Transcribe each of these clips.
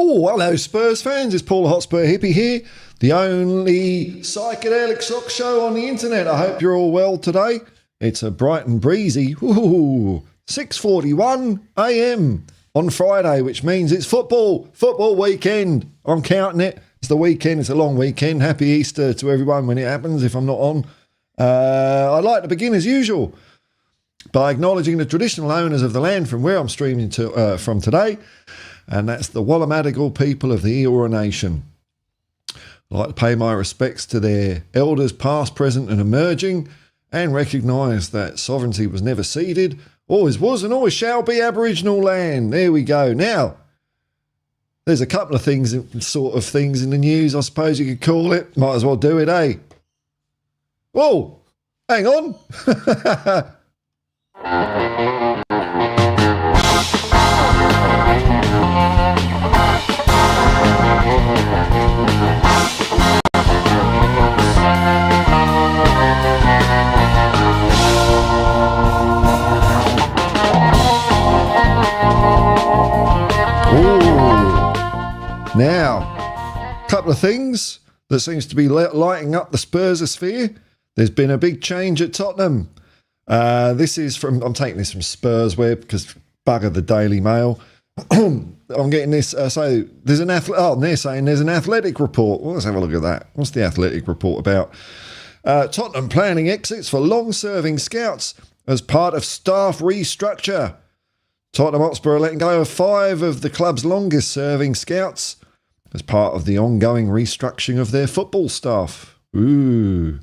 Oh, hello Spurs fans, it's Paul Hotspur Hippie here, the only psychedelic sock show on the internet. I hope you're all well today. It's a bright and breezy 6:41 a.m. on Friday, which means it's football weekend. I'm counting it. It's the weekend, it's a long weekend. Happy Easter to everyone when it happens, if I'm not on. I'd like to begin as usual by acknowledging the traditional owners of the land from where I'm streaming from today, and that's the Wallamadigal people of the Eora Nation. I'd like to pay my respects to their elders past, present and emerging, and recognise that sovereignty was never ceded, always was and always shall be Aboriginal land. There we go. Now, there's a couple of things in the news, I suppose you could call it. Might as well do it, eh? Whoa, hang on. Now, a couple of things that seems to be lighting up the Spursosphere. There's been a big change at Tottenham. This is from, I'm taking this from Spurs Web because bugger the Daily Mail. I'm getting this, so there's an they're saying there's an athletic report. Well, let's have a look at that. What's the athletic report about? Tottenham planning exits for long-serving scouts as part of staff restructure. Tottenham Hotspur are letting go of 5 of the club's longest-serving scouts as part of the ongoing restructuring of their football staff. Ooh.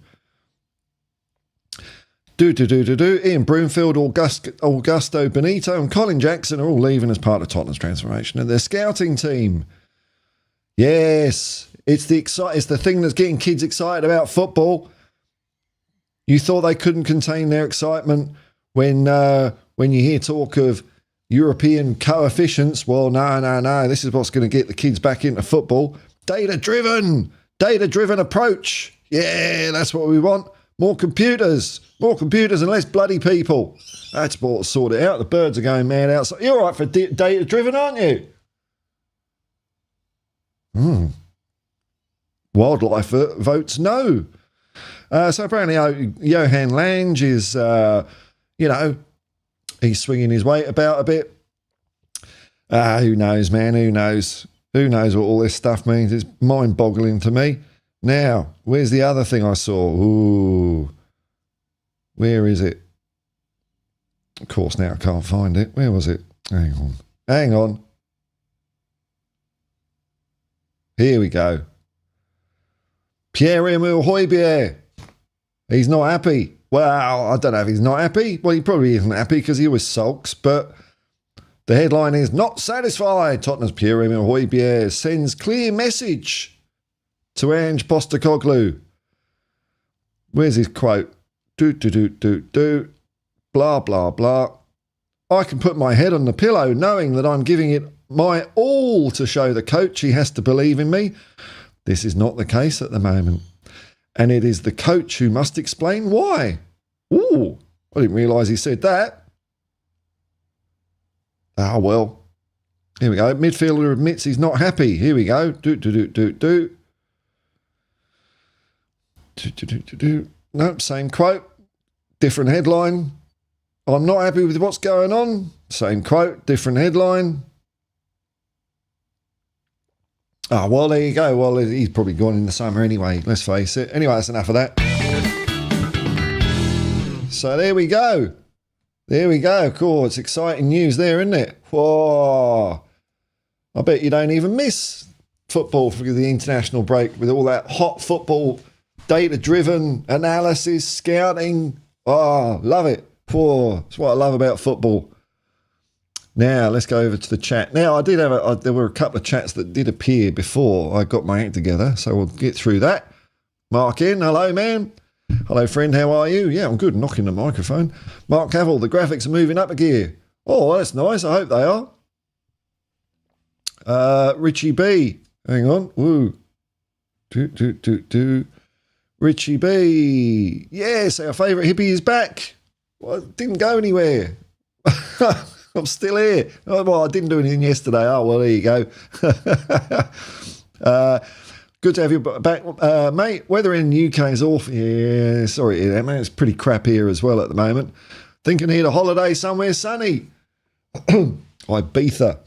Ian Broomfield, Augusto Benito and Colin Jackson are all leaving as part of Tottenham's transformation and their scouting team. Yes, it's the thing that's getting kids excited about football. You thought they couldn't contain their excitement when you hear talk of European coefficients. Well, no. This is what's going to get the kids back into football. Data-driven approach. Yeah, that's what we want. More computers and less bloody people. That's what sort it out. The birds are going mad outside. You're all right for data-driven, aren't you? Wildlife votes no. So apparently Johan Lange is, he's swinging his weight about a bit. Who knows, man? Who knows? Who knows what all this stuff means? It's mind-boggling to me. Now, where's the other thing I saw? Ooh. Where is it? Of course, now I can't find it. Where was it? Hang on. Here we go. Pierre-Emile Højbjerg. He's not happy. Well, I don't know if he's not happy. Well, he probably isn't happy because he always sulks, but the headline is, not satisfied. Tottenham's Pierre-Emile Højbjerg sends clear message to Ange Postecoglou. Where's his quote? Blah, blah, blah. I can put my head on the pillow knowing that I'm giving it my all to show the coach he has to believe in me. This is not the case at the moment. And it is the coach who must explain why. Ooh, I didn't realise he said that. Ah, well. Here we go. Midfielder admits he's not happy. Here we go. Nope, same quote. Different headline. I'm not happy with what's going on. Same quote, different headline. Ah, well, there you go. Well, he's probably gone in the summer anyway, let's face it. Anyway, that's enough of that. So there we go. Cool, it's exciting news there, isn't it? Whoa. I bet you don't even miss football for the international break with all that hot football, data-driven analysis, scouting. Oh, love it. Whoa, that's what I love about football. Now, let's go over to the chat. Now, there were a couple of chats that did appear before I got my act together, so we'll get through that. Mark in, hello, man. Hello, friend, how are you? Yeah, I'm good, knocking the microphone. Mark Cavill, the graphics are moving up a gear. Oh, that's nice, I hope they are. Richie B, hang on, woo. Richie B, yes, our favourite hippie is back. Well, it didn't go anywhere. I'm still here. Oh, well, I didn't do anything yesterday. Oh, well, there you go. Good to have you back, mate. Weather in the UK is awful. Yeah, sorry to hear that, man. It's pretty crap here as well at the moment. Thinking here to holiday somewhere sunny. Ibiza.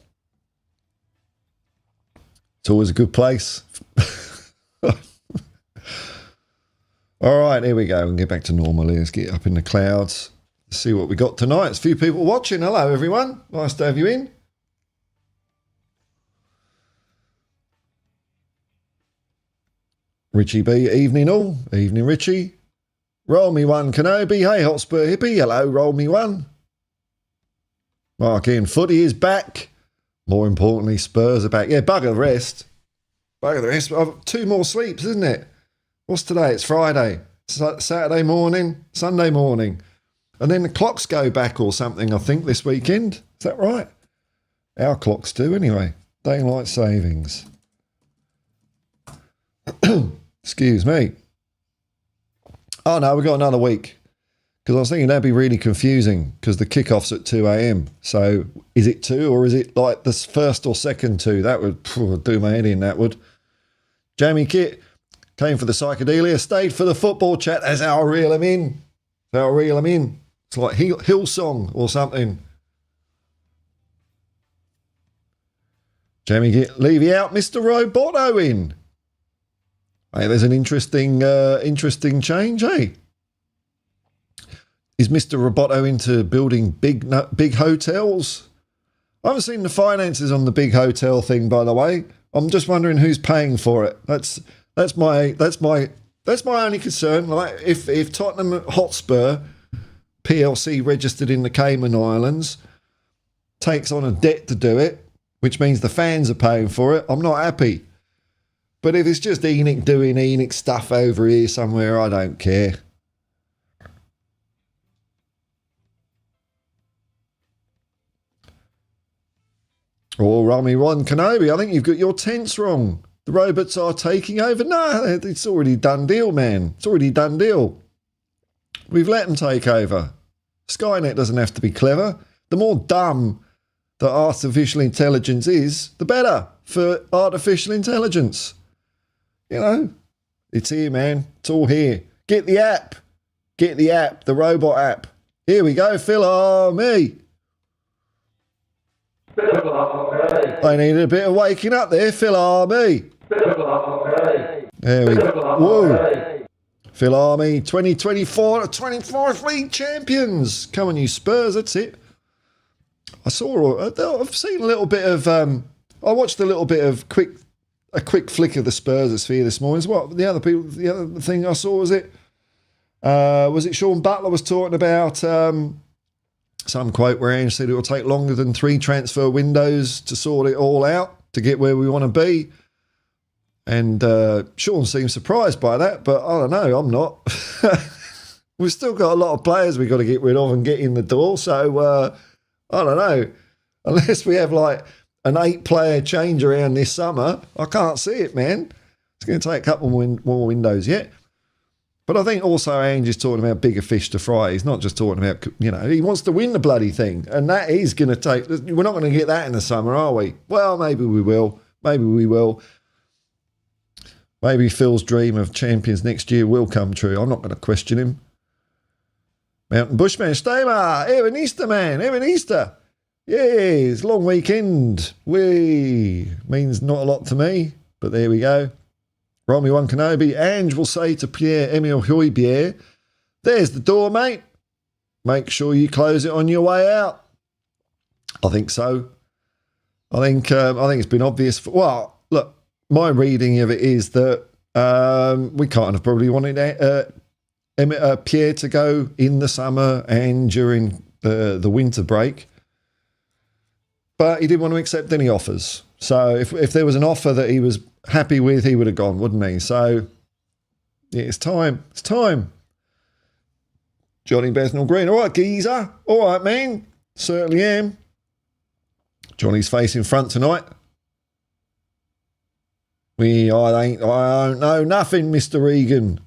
It's always a good place. All right, here we go. We can get back to normal. Let's get up in the clouds. See what we got tonight. There's a few people watching. Hello, everyone. Nice to have you in. Richie B, evening all. Evening, Richie. Roll me one, Kenobi. Hey, Hotspur Hippie. Hello, roll me one. Mark Ian, footy is back. More importantly, Spurs are back. Yeah, bugger the rest. Bugger the rest. I've 2 more sleeps, isn't it? What's today? It's Friday. Saturday morning, Sunday morning. And then the clocks go back or something, I think, this weekend. Is that right? Our clocks do, anyway. Daylight savings. Excuse me. Oh, no, we've got another week. Because I was thinking that'd be really confusing because the kickoff's at 2 a.m. So is it 2 or is it like the first or second 2? That would do my head in, that would. Jamie Kit came for the psychedelia, stayed for the football chat. That's how I reel him in. That's how I reel him in. It's like Hillsong or something. Jamie Kit, leave you out, Mr. Roboto in. Hey, there's an interesting change, hey? Is Mr. Roboto into building big hotels? I haven't seen the finances on the big hotel thing, by the way. I'm just wondering who's paying for it. That's my only concern. Like if Tottenham Hotspur PLC registered in the Cayman Islands takes on a debt to do it, which means the fans are paying for it, I'm not happy. But if it's just Enoch doing Enoch stuff over here somewhere, I don't care. Oh, Rami Ron Kenobi, I think you've got your tense wrong. The robots are taking over. No, it's already done deal, man. It's already done deal. We've let them take over. Skynet doesn't have to be clever. The more dumb that artificial intelligence is, the better for artificial intelligence. You know, it's here, man. It's all here. Get the app. Get the app, the robot app. Here we go, Phil me. I needed a bit of waking up there, Phil me. There we go. Whoa. Phil Army, 2024 to 24th League champions. Come on, you Spurs, that's it. I've seen a little bit of, I watched a little bit of a quick flick of the Spurs sphere this morning. What the other thing I saw was it Sean Butler was talking about some quote where Ange said it will take longer than 3 transfer windows to sort it all out to get where we want to be. And Sean seemed surprised by that, but I don't know, I'm not. We've still got a lot of players we've got to get rid of and get in the door, so I don't know. Unless we have like an 8-player change around this summer, I can't see it, man. It's going to take a couple more windows yet. But I think also Ange is talking about bigger fish to fry. He's not just talking about, he wants to win the bloody thing. And that is going to take, we're not going to get that in the summer, are we? Well, maybe we will. Maybe we will. Maybe Phil's dream of champions next year will come true. I'm not going to question him. Mountain Bushman, Stamer, Evan Easter, man, Evan Easter. Yes, long weekend. Means not a lot to me, but there we go. Romy One Kenobi, Ange will say to Pierre-Emile Højbjerg, there's the door, mate. Make sure you close it on your way out. I think so. I think it's been obvious. Well, look, my reading of it is that we kind of probably wanted Pierre to go in the summer and during the winter break. But he didn't want to accept any offers. So if there was an offer that he was happy with, he would have gone, wouldn't he? So yeah, it's time. It's time. Johnny Besnell Green. All right, geezer. All right, man. Certainly am. Johnny's face in front tonight. I don't know nothing, Mr. Regan.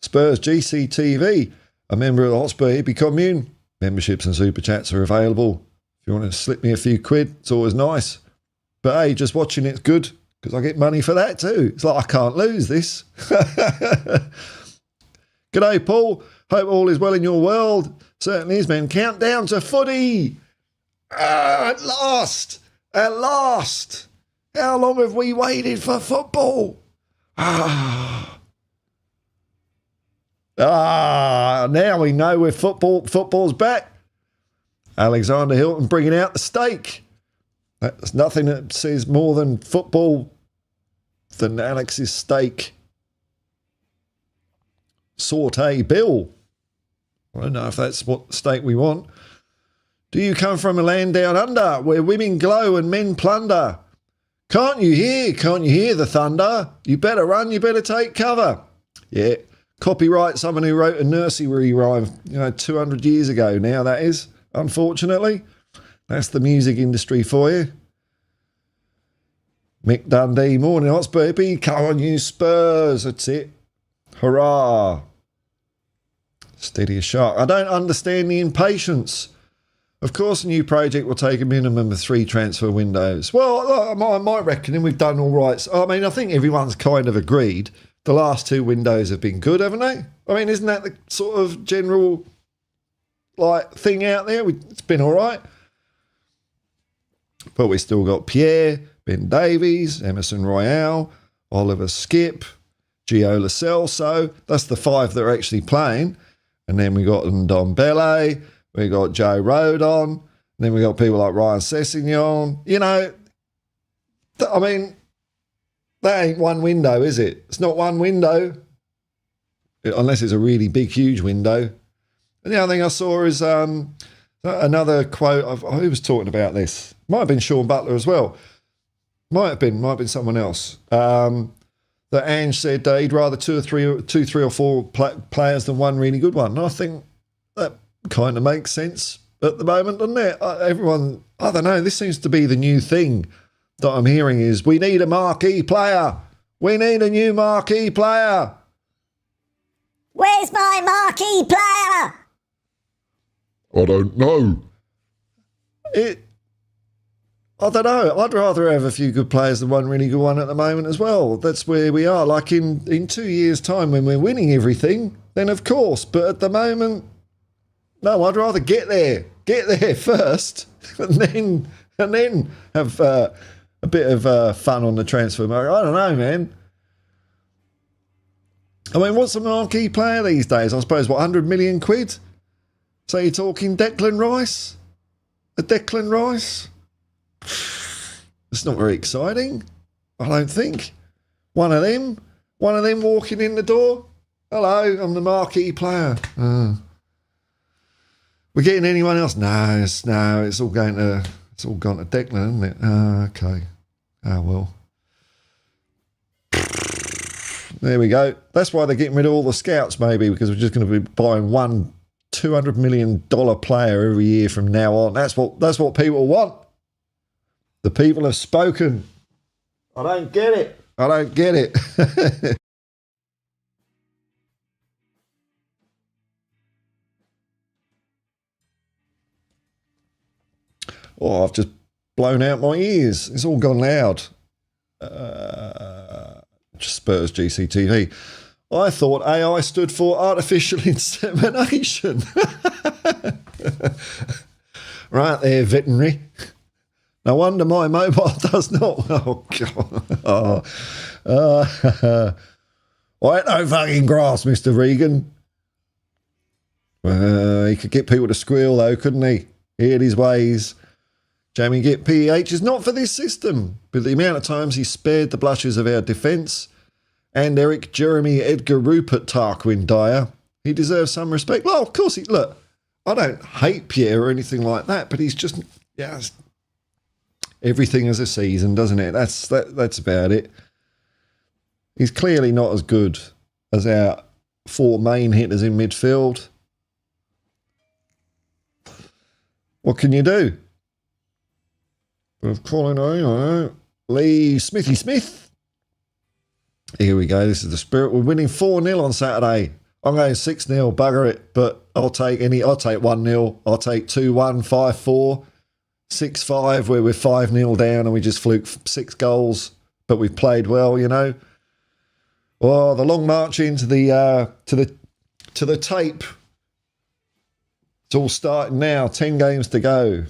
Spurs GCTV, a member of the Hotspur Hippie commune. Memberships and super chats are available If you want to slip me a few quid, it's always nice. But hey, just watching it's good because I get money for that too. It's like I can't lose this. G'day, Paul. Hope all is well in your world. Certainly is, man. Countdown to footy. At last. At last. How long have we waited for football? Now we know where football's back. Alexander Hilton bringing out the steak. There's nothing that says more than football than Alex's steak. Saute Bill. I don't know if that's what steak we want. Do you come from a land down under where women glow and men plunder? Can't you hear the thunder? You better run, you better take cover. Yeah, copyright someone who wrote a nursery rhyme, 200 years ago now, that is, unfortunately. That's the music industry for you. Mick Dundee, morning Hotspur Hippie. Come on, you Spurs. That's it. Hurrah. Steady as shark. I don't understand the impatience. Of course, a new project will take a minimum of 3 transfer windows. Well, my reckoning, we've done all right. I mean, I think everyone's kind of agreed the last 2 windows have been good, haven't they? I mean, isn't that the sort of general thing out there? It's been all right. But we still got Pierre, Ben Davies, Emerson Royale, Oliver Skip, Gio Lo Celso. That's the 5 that are actually playing. And then we got Ndombele, we got Joe Rodon, and then we got people like Ryan Sessegnon. I mean, that ain't one window, is it? It's not one window, unless it's a really big, huge window. And the other thing I saw is another quote. Who was talking about this? Might have been Sean Butler as well. Might have been someone else. That Ange said he'd rather two, three, or 4 players than one really good one. And I think that kind of makes sense at the moment, doesn't it? Everyone, I don't know, this seems to be the new thing that I'm hearing is we need a marquee player. We need a new marquee player. Where's my marquee player? I don't know. I don't know. I'd rather have a few good players than one really good one at the moment as well. That's where we are. Like in 2 years' time when we're winning everything, then of course. But at the moment, no, I'd rather get there first and then have a bit of fun on the transfer market. I don't know, man. I mean, what's a marquee player these days? I suppose, 100 million quid? So you're talking Declan Rice? A Declan Rice? It's not very exciting, I don't think. One of them walking in the door. Hello, I'm the marquee player. We're getting anyone else? No, it's all gone to Declan, isn't it? Okay. Oh well. There we go. That's why they're getting rid of all the scouts, maybe, because we're just going to be buying one $200 million player every year from now on. That's what people want. The people have spoken. I don't get it. Oh, I've just blown out my ears. It's all gone loud. Spurs GCTV. I thought AI stood for artificial insemination. Right there, veterinary. No wonder my mobile does not. Oh, God. I ain't no fucking grass, Mr. Regan. He could get people to squeal, though, couldn't he? He had his ways. Jamie Git PEH is not for this system, but the amount of times he spared the blushes of our defence and Eric, Jeremy, Edgar, Rupert, Tarquin, Dyer, he deserves some respect. Well, of course, look, I don't hate Pierre or anything like that, but he's just, everything has a season, doesn't it? That's about it. He's clearly not as good as our 4 main hitters in midfield. What can you do? Of calling Lee Smithy Smith. Here we go. This is the spirit. We're winning 4-0 on Saturday. I'm going 6-0. Bugger it. But I'll take 1-0. I'll take 2-1, 5-4. 6-5 where we're 5-0 down and we just fluke 6 goals, but we've played well, you know. Or the long march into the to the tape. It's all starting now. 10 games to go.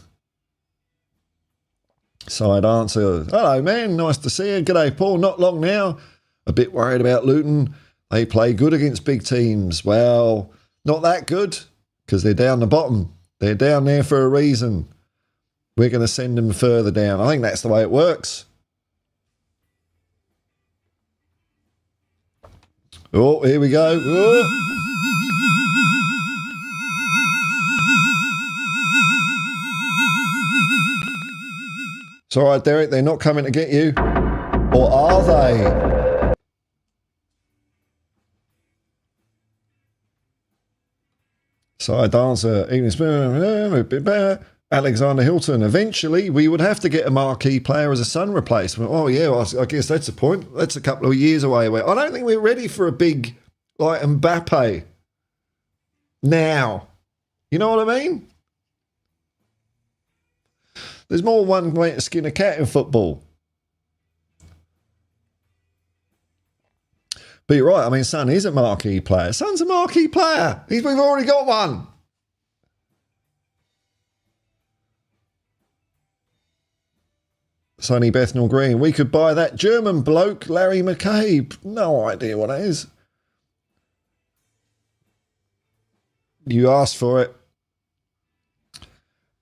Side answer. Hello, man. Nice to see you. G'day, Paul. Not long now. A bit worried about Luton. They play good against big teams. Well, not that good because they're down the bottom. They're down there for a reason. We're going to send them further down. I think that's the way it works. Oh, here we go. Oh. It's all right, Derek. They're not coming to get you. Or are they? Side dancer. Alexander Hilton. Eventually, we would have to get a marquee player as a Sun replacement. Oh, yeah, well, I guess that's the point. That's a couple of years away. I don't think we're ready for a big, like, Mbappe now. You know what I mean? There's more one way to skin a cat in football. But you're right. I mean, Son is a marquee player. Son's a marquee player. We've already got one. Sonny Bethnal Green. We could buy that German bloke, Larry McCabe. No idea what that is. You asked for it.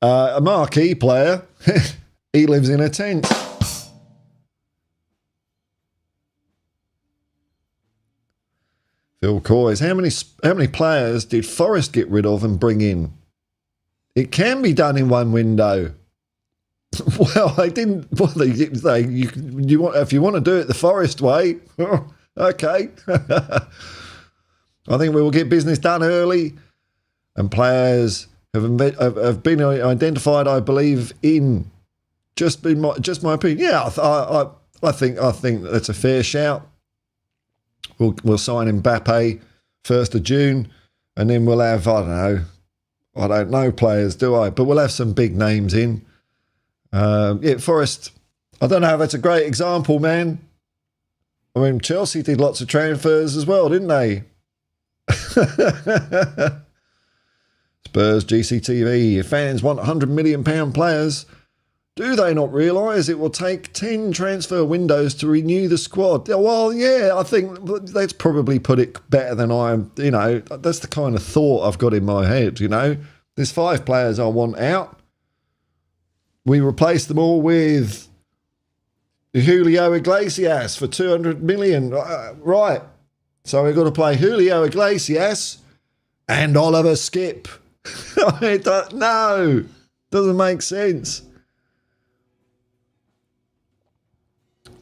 A marquee player. He lives in a tent. Phil Coys. How many players did Forest get rid of and bring in? It can be done in one window. Well, I didn't. Well, you want if you want to do it the Forest way, okay. I think we will get business done early, and players have been identified. I believe in just my opinion. Yeah, I think that's a fair shout. We'll sign Mbappe 1st of June, and then we'll have I don't know players, do I? But we'll have some big names in. Yeah, Forest, I don't know if that's a great example, man. I mean, Chelsea did lots of transfers as well, didn't they? Spurs, GCTV, fans want £100 million players. Do they not realise it will take 10 transfer windows to renew the squad? Well, yeah, I think that's probably put it better than that's the kind of thought I've got in my head, you know. There's 5 players I want out. We replaced them all with Julio Iglesias for 200 million. Right. So we've got to play Julio Iglesias and Oliver Skip. No. Doesn't make sense.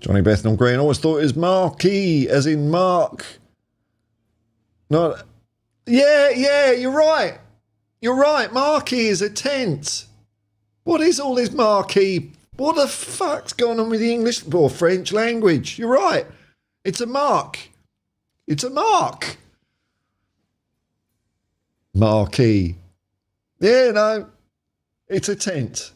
Johnny Bethnal Green always thought it was marquee, as in Mark. Not. Yeah, you're right. You're right. Marquee is a tent. What is all this marquee? What the fuck's going on with the English or French language? You're right. It's a mark. It's a mark. Marquee. Yeah, no. It's a tent.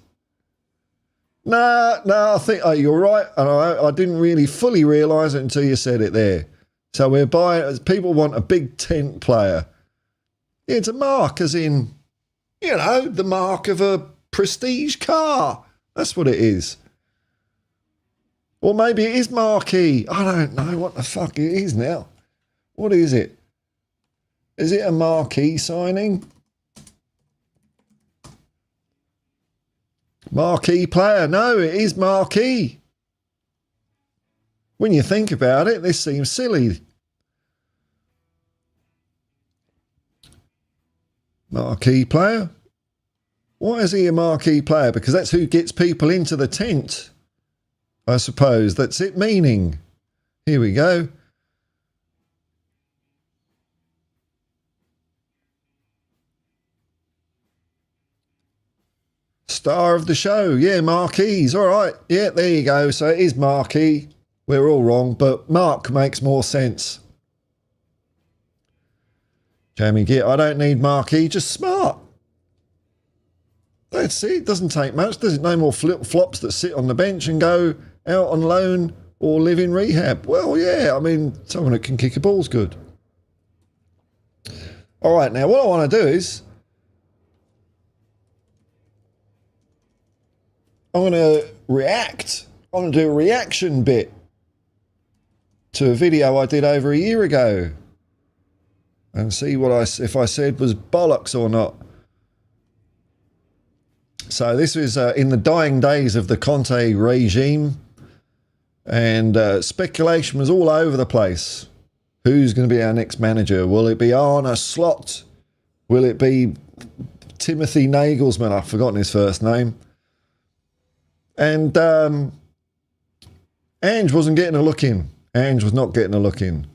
No, I think you're right. And I didn't really fully realise it until you said it there. So we're buying, people want a big tent player. Yeah, it's a mark, as in, the mark of a prestige car. That's what it is. Or maybe it is marquee. I don't know what the fuck it is now. What is it? Is it a marquee signing? Marquee player. No, it is marquee. When you think about it, this seems silly. Marquee player? Why is he a marquee player? Because that's who gets people into the tent. I suppose that's it meaning. Here we go. Star of the show. Yeah, marquees. All right. Yeah, there you go. So it is marquee. We're all wrong, but Mark makes more sense. Jamie Git, I don't need marquee, just smart. That's it. It doesn't take much, does it? No more flip-flops that sit on the bench and go out on loan or live in rehab. Well, yeah, I mean, someone that can kick a ball's good. All right, now what I want to do is I'm going to react. I'm going to do a reaction bit to a video I did over a year ago and see if I said was bollocks or not. So this was in the dying days of the Conte regime, and speculation was all over the place. Who's going to be our next manager? Will it be Arne Slot? Will it be Timothy Nagelsmann? I've forgotten his first name. And Ange wasn't getting a look in. Ange was not getting a look in.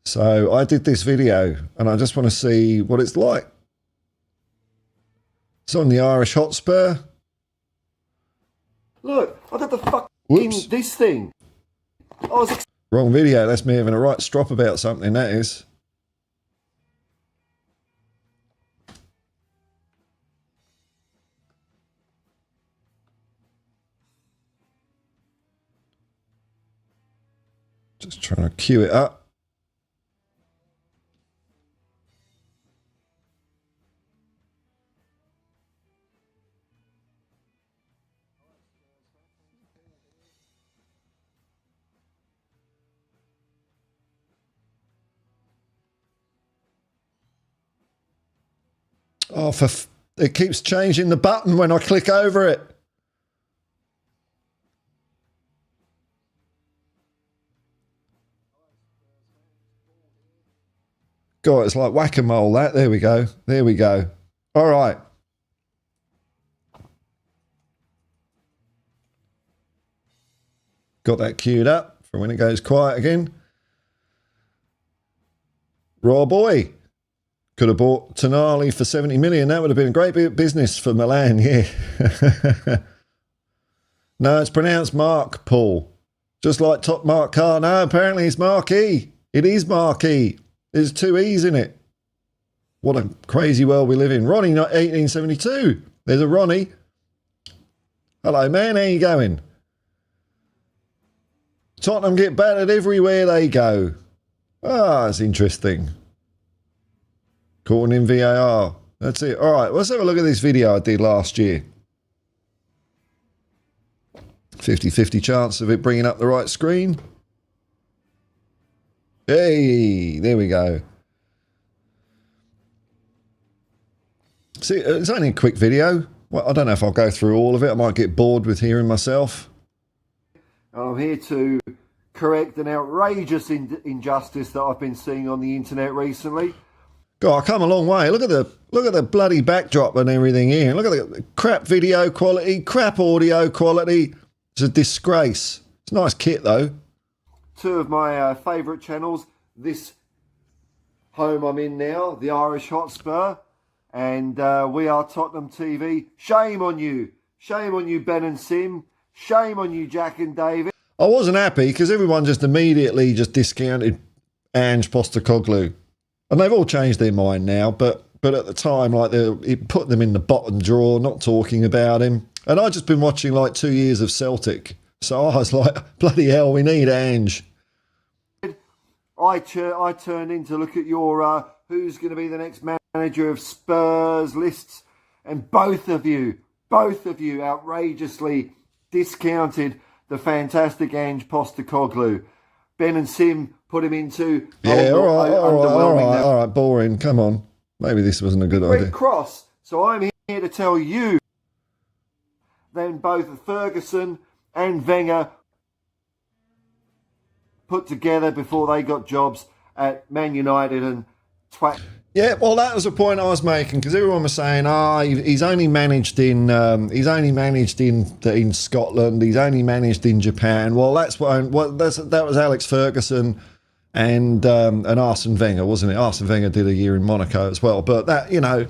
So I did this video, and I just want to see what it's like. It's on the Irish Hotspur. Look, I got the fucking this thing. I was Wrong video. That's me having a right strop about something, that is. Just trying to cue it up. Oh, it keeps changing the button when I click over it. God, it's like whack-a-mole, that. There we go. There we go. All right. Got that queued up for when it goes quiet again. Raw boy. Could have bought Tonali for 70 million. That would have been a great bit of business for Milan, yeah. No, it's pronounced Mark, Paul. Just like Top Mark Car. No, apparently it's Marquee. It is Marquee. There's two E's in it. What a crazy world we live in. Ronnie, not 1872. There's a Ronnie. Hello, man. How you going? Tottenham get battered everywhere they go. Ah, that's interesting. Caught in VAR. That's it. All right, let's have a look at this video I did last year. 50-50 chance of it bringing up the right screen. Hey, there we go. See, it's only a quick video. Well, I don't know if I'll go through all of it. I might get bored with hearing myself. I'm here to correct an outrageous injustice that I've been seeing on the internet recently. God, I come a long way. Look at the bloody backdrop and everything here. Look at the crap video quality, crap audio quality. It's a disgrace. It's a nice kit though. Two of my favourite channels. This home I'm in now, the Irish Hotspur, and We Are Tottenham TV. Shame on you. Shame on you, Ben and Sim. Shame on you, Jack and David. I wasn't happy because everyone just immediately just discounted Ange Postecoglou. And they've all changed their mind now, but at the time, like, it put them in the bottom drawer, not talking about him. And I'd just been watching like 2 years of Celtic. So I was like, bloody hell, we need Ange. I turned in to look at your who's going to be the next manager of Spurs lists, and both of you outrageously discounted the fantastic Ange Postecoglou. Ben and Sim put him into all right, boring. Come on, maybe this wasn't a good idea. Cross. So I'm here to tell you, then both Ferguson and Wenger put together before they got jobs at Man United and twat. Yeah, well, that was the point I was making because everyone was saying, he's only managed in Scotland, he's only managed in Japan. Well, that was Alex Ferguson and Arsene Wenger, wasn't it? Arsene Wenger did a year in Monaco as well, but that, you know,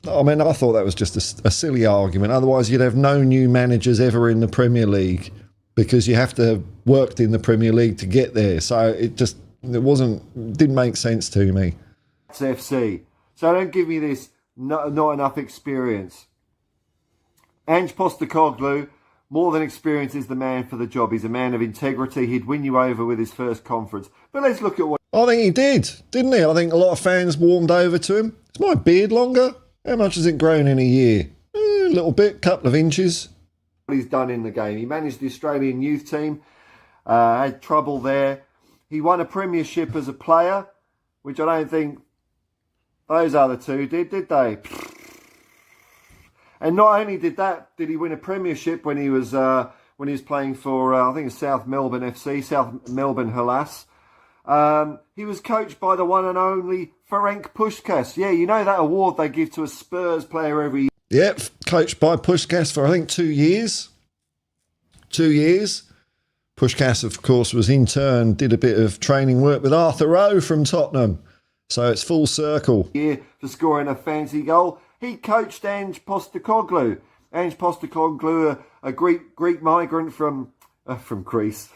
I mean, I thought that was just a silly argument. Otherwise, you'd have no new managers ever in the Premier League because you have to have worked in the Premier League to get there. So didn't make sense to me. FC. So don't give me this not enough experience. Ange Postecoglou, more than experience, is the man for the job. He's a man of integrity. He'd win you over with his first conference. But let's look at what... I think he did, didn't he? I think a lot of fans warmed over to him. Is my beard longer? How much has it grown in a year? A little bit, couple of inches. He's done in the game. He managed the Australian youth team, had trouble there. He won a premiership as a player, which I don't think those other two did they? And not only did he win a premiership when he was playing for I think it's South Melbourne FC, South Melbourne Hellas. He was coached by the one and only Ferenc Puskás. Yeah, you know that award they give to a Spurs player every year. Yep, coached by Puskás for I think 2 years. 2 years. Puskás, of course, was in turn, did a bit of training work with Arthur Rowe from Tottenham. So it's full circle. Year for scoring a fancy goal. He coached Ange Postecoglou. Ange Postecoglou, a Greek migrant from Greece.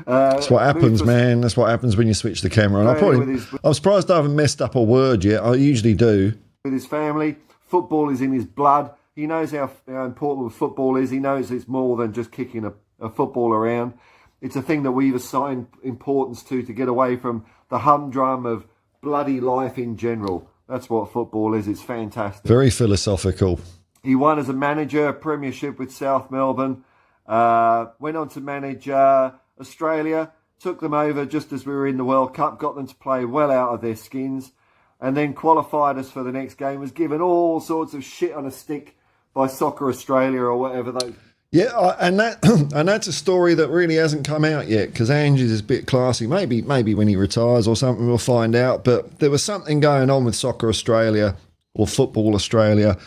That's what happens, man. That's what happens when you switch the camera on. I'm surprised I haven't messed up a word yet. I usually do. With his family, football is in his blood. He knows how important football is. He knows it's more than just kicking a football around. It's a thing that we've assigned importance to get away from the humdrum of bloody life in general. That's what football is. It's fantastic. Very philosophical. He won as a manager a premiership with South Melbourne. Went on to manage Australia. Took them over just as we were in the World Cup. Got them to play well out of their skins. And then qualified us for the next game. Was given all sorts of shit on a stick by Soccer Australia or whatever those... Yeah, and that's a story that really hasn't come out yet because Ange is a bit classy. Maybe when he retires or something, we'll find out. But there was something going on with Soccer Australia or Football Australia.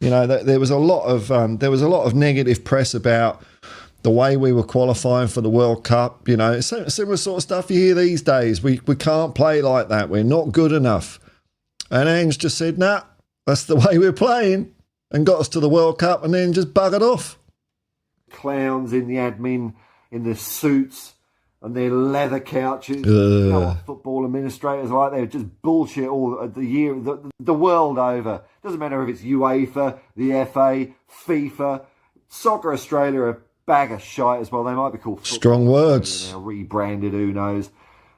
You know, there was a lot of negative press about the way we were qualifying for the World Cup. You know, similar sort of stuff you hear these days. We can't play like that. We're not good enough. And Ange just said, nah, that's the way we're playing, and got us to the World Cup and then just buggered off. Clowns in the admin, in the suits and their leather couches. You know what football administrators are like? They're just bullshit all the year, the world over. Doesn't matter if it's UEFA, the FA, FIFA, Soccer Australia, a bag of shite as well. They might be called strong words. Now, rebranded, who knows?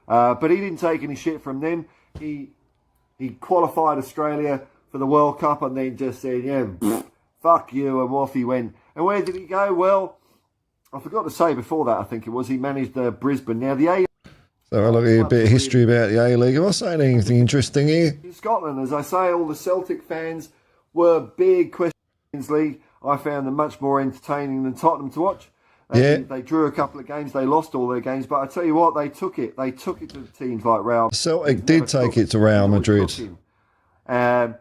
But he didn't take any shit from them. He qualified Australia for the World Cup and then just said, yeah, fuck you, and off he went. And where did he go? Well, I forgot to say before that, I think it was, he managed Brisbane. Now, the A... So I'll look at a bit of history about the A-League. Am I saying anything interesting here? In Scotland, as I say, all the Celtic fans were big questions league. I found them much more entertaining than Tottenham to watch. They drew a couple of games. They lost all their games. But I tell you what, they took it. They took it to the teams like Real. Celtic did take it to Real Madrid.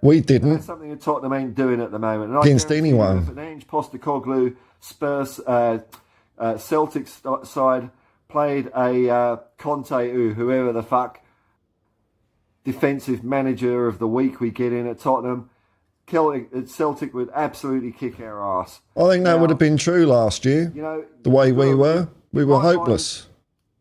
We didn't. That's something that Tottenham ain't doing at the moment. And against anyone. If an Ange Postecoglou Spurs Celtic side played a Conte, whoever the fuck, defensive manager of the week we get in at Tottenham, Celtic would absolutely kick our ass. I think that would have been true last year. You know, the way we were hopeless.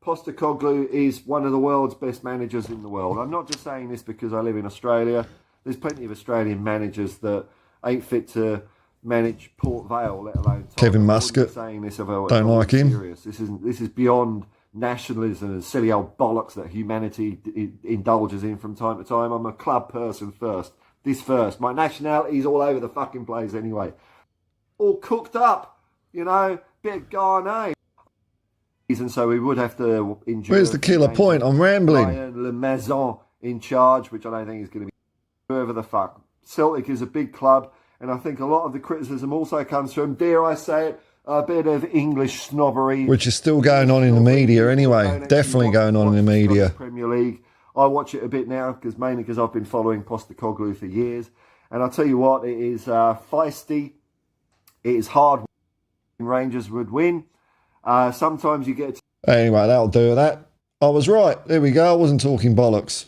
Postecoglou is one of the world's best managers in the world. I'm not just saying this because I live in Australia. There's plenty of Australian managers that ain't fit to manage Port Vale, let alone Kevin Muscat. Saying this don't like him. Serious. This is beyond nationalism and silly old bollocks that humanity indulges in from time to time. I'm a club person first. This first. My nationality's all over the fucking place anyway. All cooked up, you know, bit of Garnet. And so we would have to endure... Where's the killer point? I'm rambling. Le Maison in charge, which I don't think is going to be whoever the fuck. Celtic is a big club, and I think a lot of the criticism also comes from, dare I say it, a bit of English snobbery. Which is still going on in the media anyway. Definitely going on in the media. Premier League. I watch it a bit now, mainly because I've been following Postecoglou for years. And I'll tell you what, it is feisty. It is hard. Rangers would win. Sometimes you get... Anyway, that'll do that. I was right. There we go. I wasn't talking bollocks.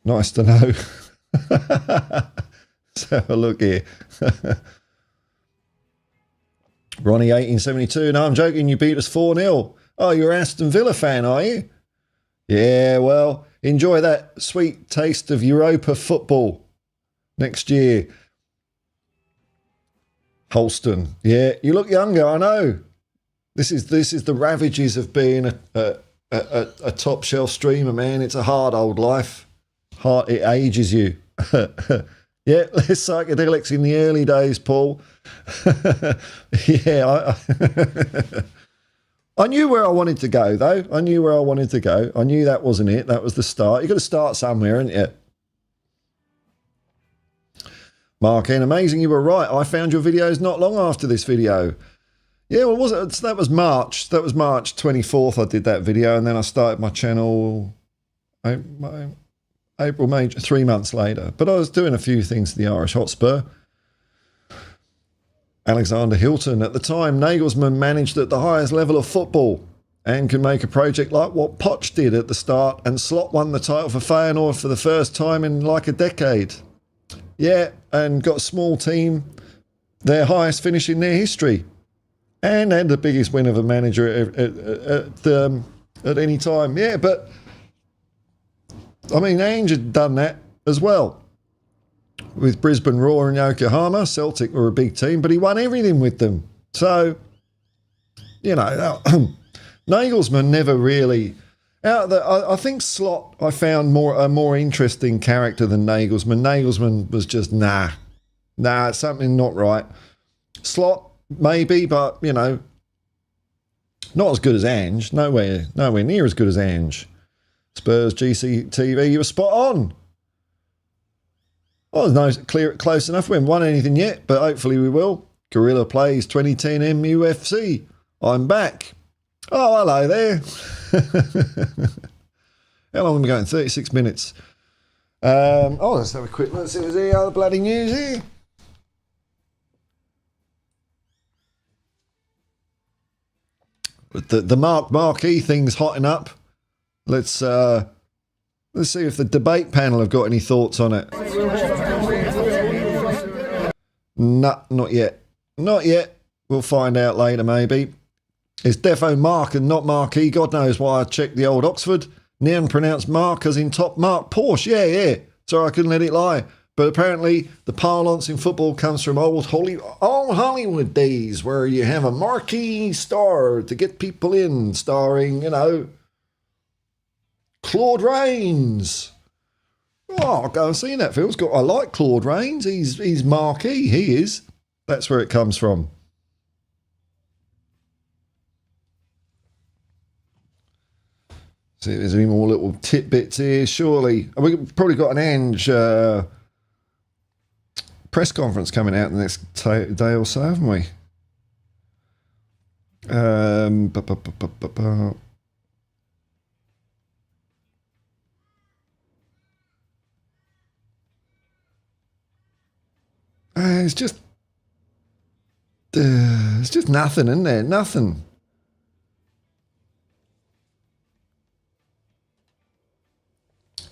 Nice to know. Let's have a look here. Ronnie 1872. No, I'm joking. You beat us 4-0. Oh, you're an Aston Villa fan, are you? Yeah, well, enjoy that sweet taste of Europa football next year. Holston. Yeah, you look younger, I know. This is the ravages of being a top shelf streamer, man. It's a hard old life. It ages you. Yeah, less psychedelics in the early days, Paul. Yeah, I knew where I wanted to go, though. I knew where I wanted to go. I knew that wasn't it. That was the start. You've got to start somewhere, haven't you? Mark N, amazing. You were right. I found your videos not long after this video. Yeah, well, was it? That was March. That was March 24th. I did that video, and then I started my channel April, May, 3 months later. But I was doing a few things to the Irish Hotspur. Alexander Hilton. At the time, Nagelsmann managed at the highest level of football and could make a project like what Poch did at the start, and Slot won the title for Feyenoord for the first time in like a decade. Yeah, and got a small team, their highest finish in their history, and had the biggest win of a manager at any time. Yeah, but I mean, Ange had done that as well with Brisbane Roar and Yokohama. Celtic were a big team, but he won everything with them. So, you know, Nagelsmann never really. I think Slot I found a more interesting character than Nagelsmann. Nagelsmann was just nah, it's something not right. Slot maybe, but you know, not as good as Ange. Nowhere near as good as Ange. Spurs GCTV, you were spot on. Well, no, close enough. We haven't won anything yet, but hopefully we will. Gorilla Plays 2010 MUFC. I'm back. Oh, hello there. How long have we going? 36 minutes. Let's have a quick look. See what's the other bloody news here. The marquee thing's hotting up. Let's see if the debate panel have got any thoughts on it. No, not yet. Not yet. We'll find out later, maybe. It's defo Mark and not Marquee. God knows why I checked the old Oxford. Noun pronounced Mark as in top mark. Porsche, yeah. Sorry, I couldn't let it lie. But apparently the parlance in football comes from old Hollywood days where you have a marquee star to get people in, starring, you know, Claude Rains. Oh, I'll go and see that film. I like Claude Rains. He's marquee. He is. That's where it comes from. See if there's any more little tidbits here, surely. We've probably got an Ange press conference coming out the next day or so, haven't we? It's just nothing, isn't there? Nothing.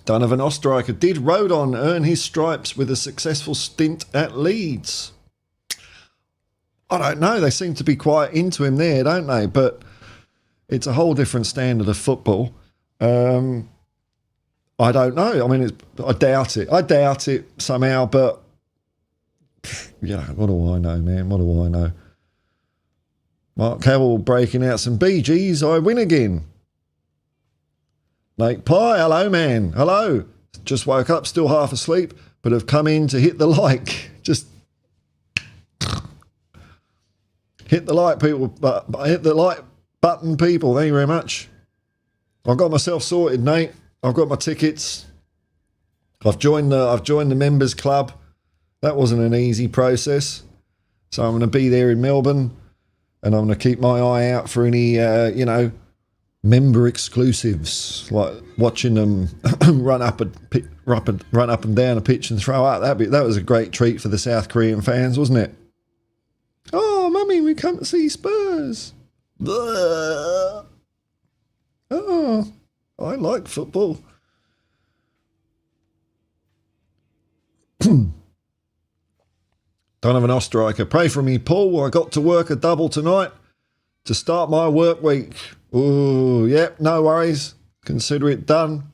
Donovan Osterreicher. Did Rodon earn his stripes with a successful stint at Leeds? I don't know. They seem to be quite into him there, don't they? But it's a whole different standard of football. I don't know. I mean, I doubt it. I doubt it somehow, but you know, what do I know, man? What do I know? Mark Howell breaking out some BGs. I win again. Lake Pie, hello, man. Hello. Just woke up, still half asleep, but have come in to hit the like. Just hit the like, people. Hit the like button, people. Thank you very much. I've got myself sorted, Nate. I've got my tickets. I've joined the members club. That wasn't an easy process. So I'm going to be there in Melbourne, and I'm going to keep my eye out for any, member exclusives, like watching them run up and down a pitch and throw out. That was a great treat for the South Korean fans, wasn't it? Oh, mummy, we come to see Spurs. Blah. Oh, I like football. Donovan Osterreicher, pray for me, Paul. I got to work a double tonight to start my work week. Oh, yep, no worries. Consider it done.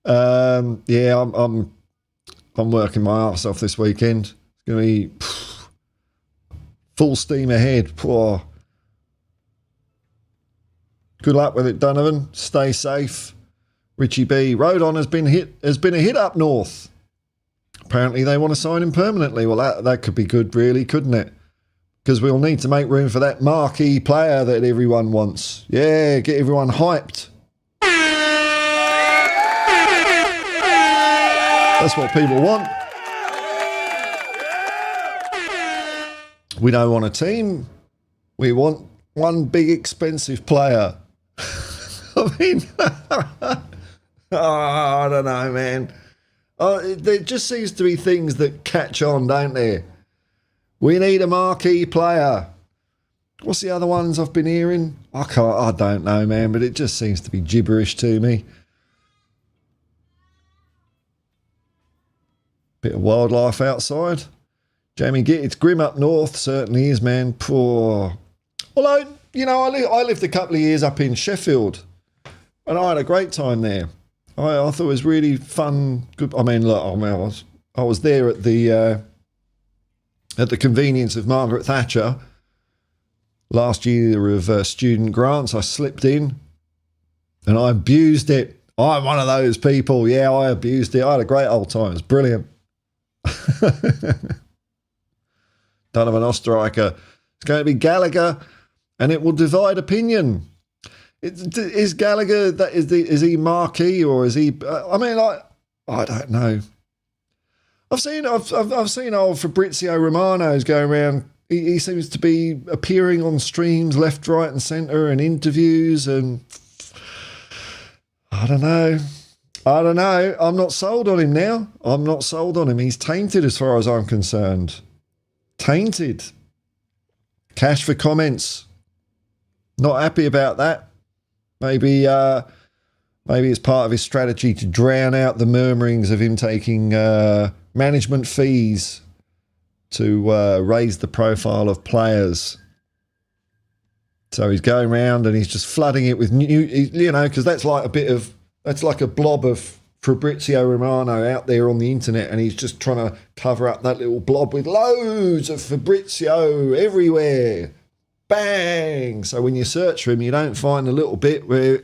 I'm working my arse off this weekend. It's going to be Full steam ahead. Poor. Good luck with it, Donovan. Stay safe. Richie B. Rodon has been a hit up north. Apparently they want to sign him permanently. Well, that could be good, really, couldn't it? Because we'll need to make room for that marquee player that everyone wants. Yeah, get everyone hyped. That's what people want. We don't want a team. We want one big expensive player. I mean, I don't know, man. There just seems to be things that catch on, don't there? We need a marquee player. What's the other ones I've been hearing? I don't know, man, but it just seems to be gibberish to me. Bit of wildlife outside. Jamie Gitt, it's grim up north, certainly is, man. Poor. Although, you know, I lived a couple of years up in Sheffield, and I had a great time there. I thought it was really fun. Good. I mean, look, I was there at the convenience of Margaret Thatcher. Last year of student grants, I slipped in, and I abused it. I'm one of those people. Yeah, I abused it. I had a great old time. It was brilliant. Donovan Osterreicher. It's going to be Gallagher, and it will divide opinion. Is Gallagher is he marquee or is he? I don't know. I've seen old Fabrizio Romano's going around. He seems to be appearing on streams left, right, and centre, and interviews, and I don't know. I'm not sold on him now. I'm not sold on him. He's tainted as far as I'm concerned. Tainted. Cash for comments. Not happy about that. Maybe it's part of his strategy to drown out the murmurings of him taking management fees to raise the profile of players. So he's going around and he's just flooding it with new, you know, because that's like a blob of Fabrizio Romano out there on the internet, and he's just trying to cover up that little blob with loads of Fabrizio everywhere. Bang! So when you search for him, you don't find a little bit where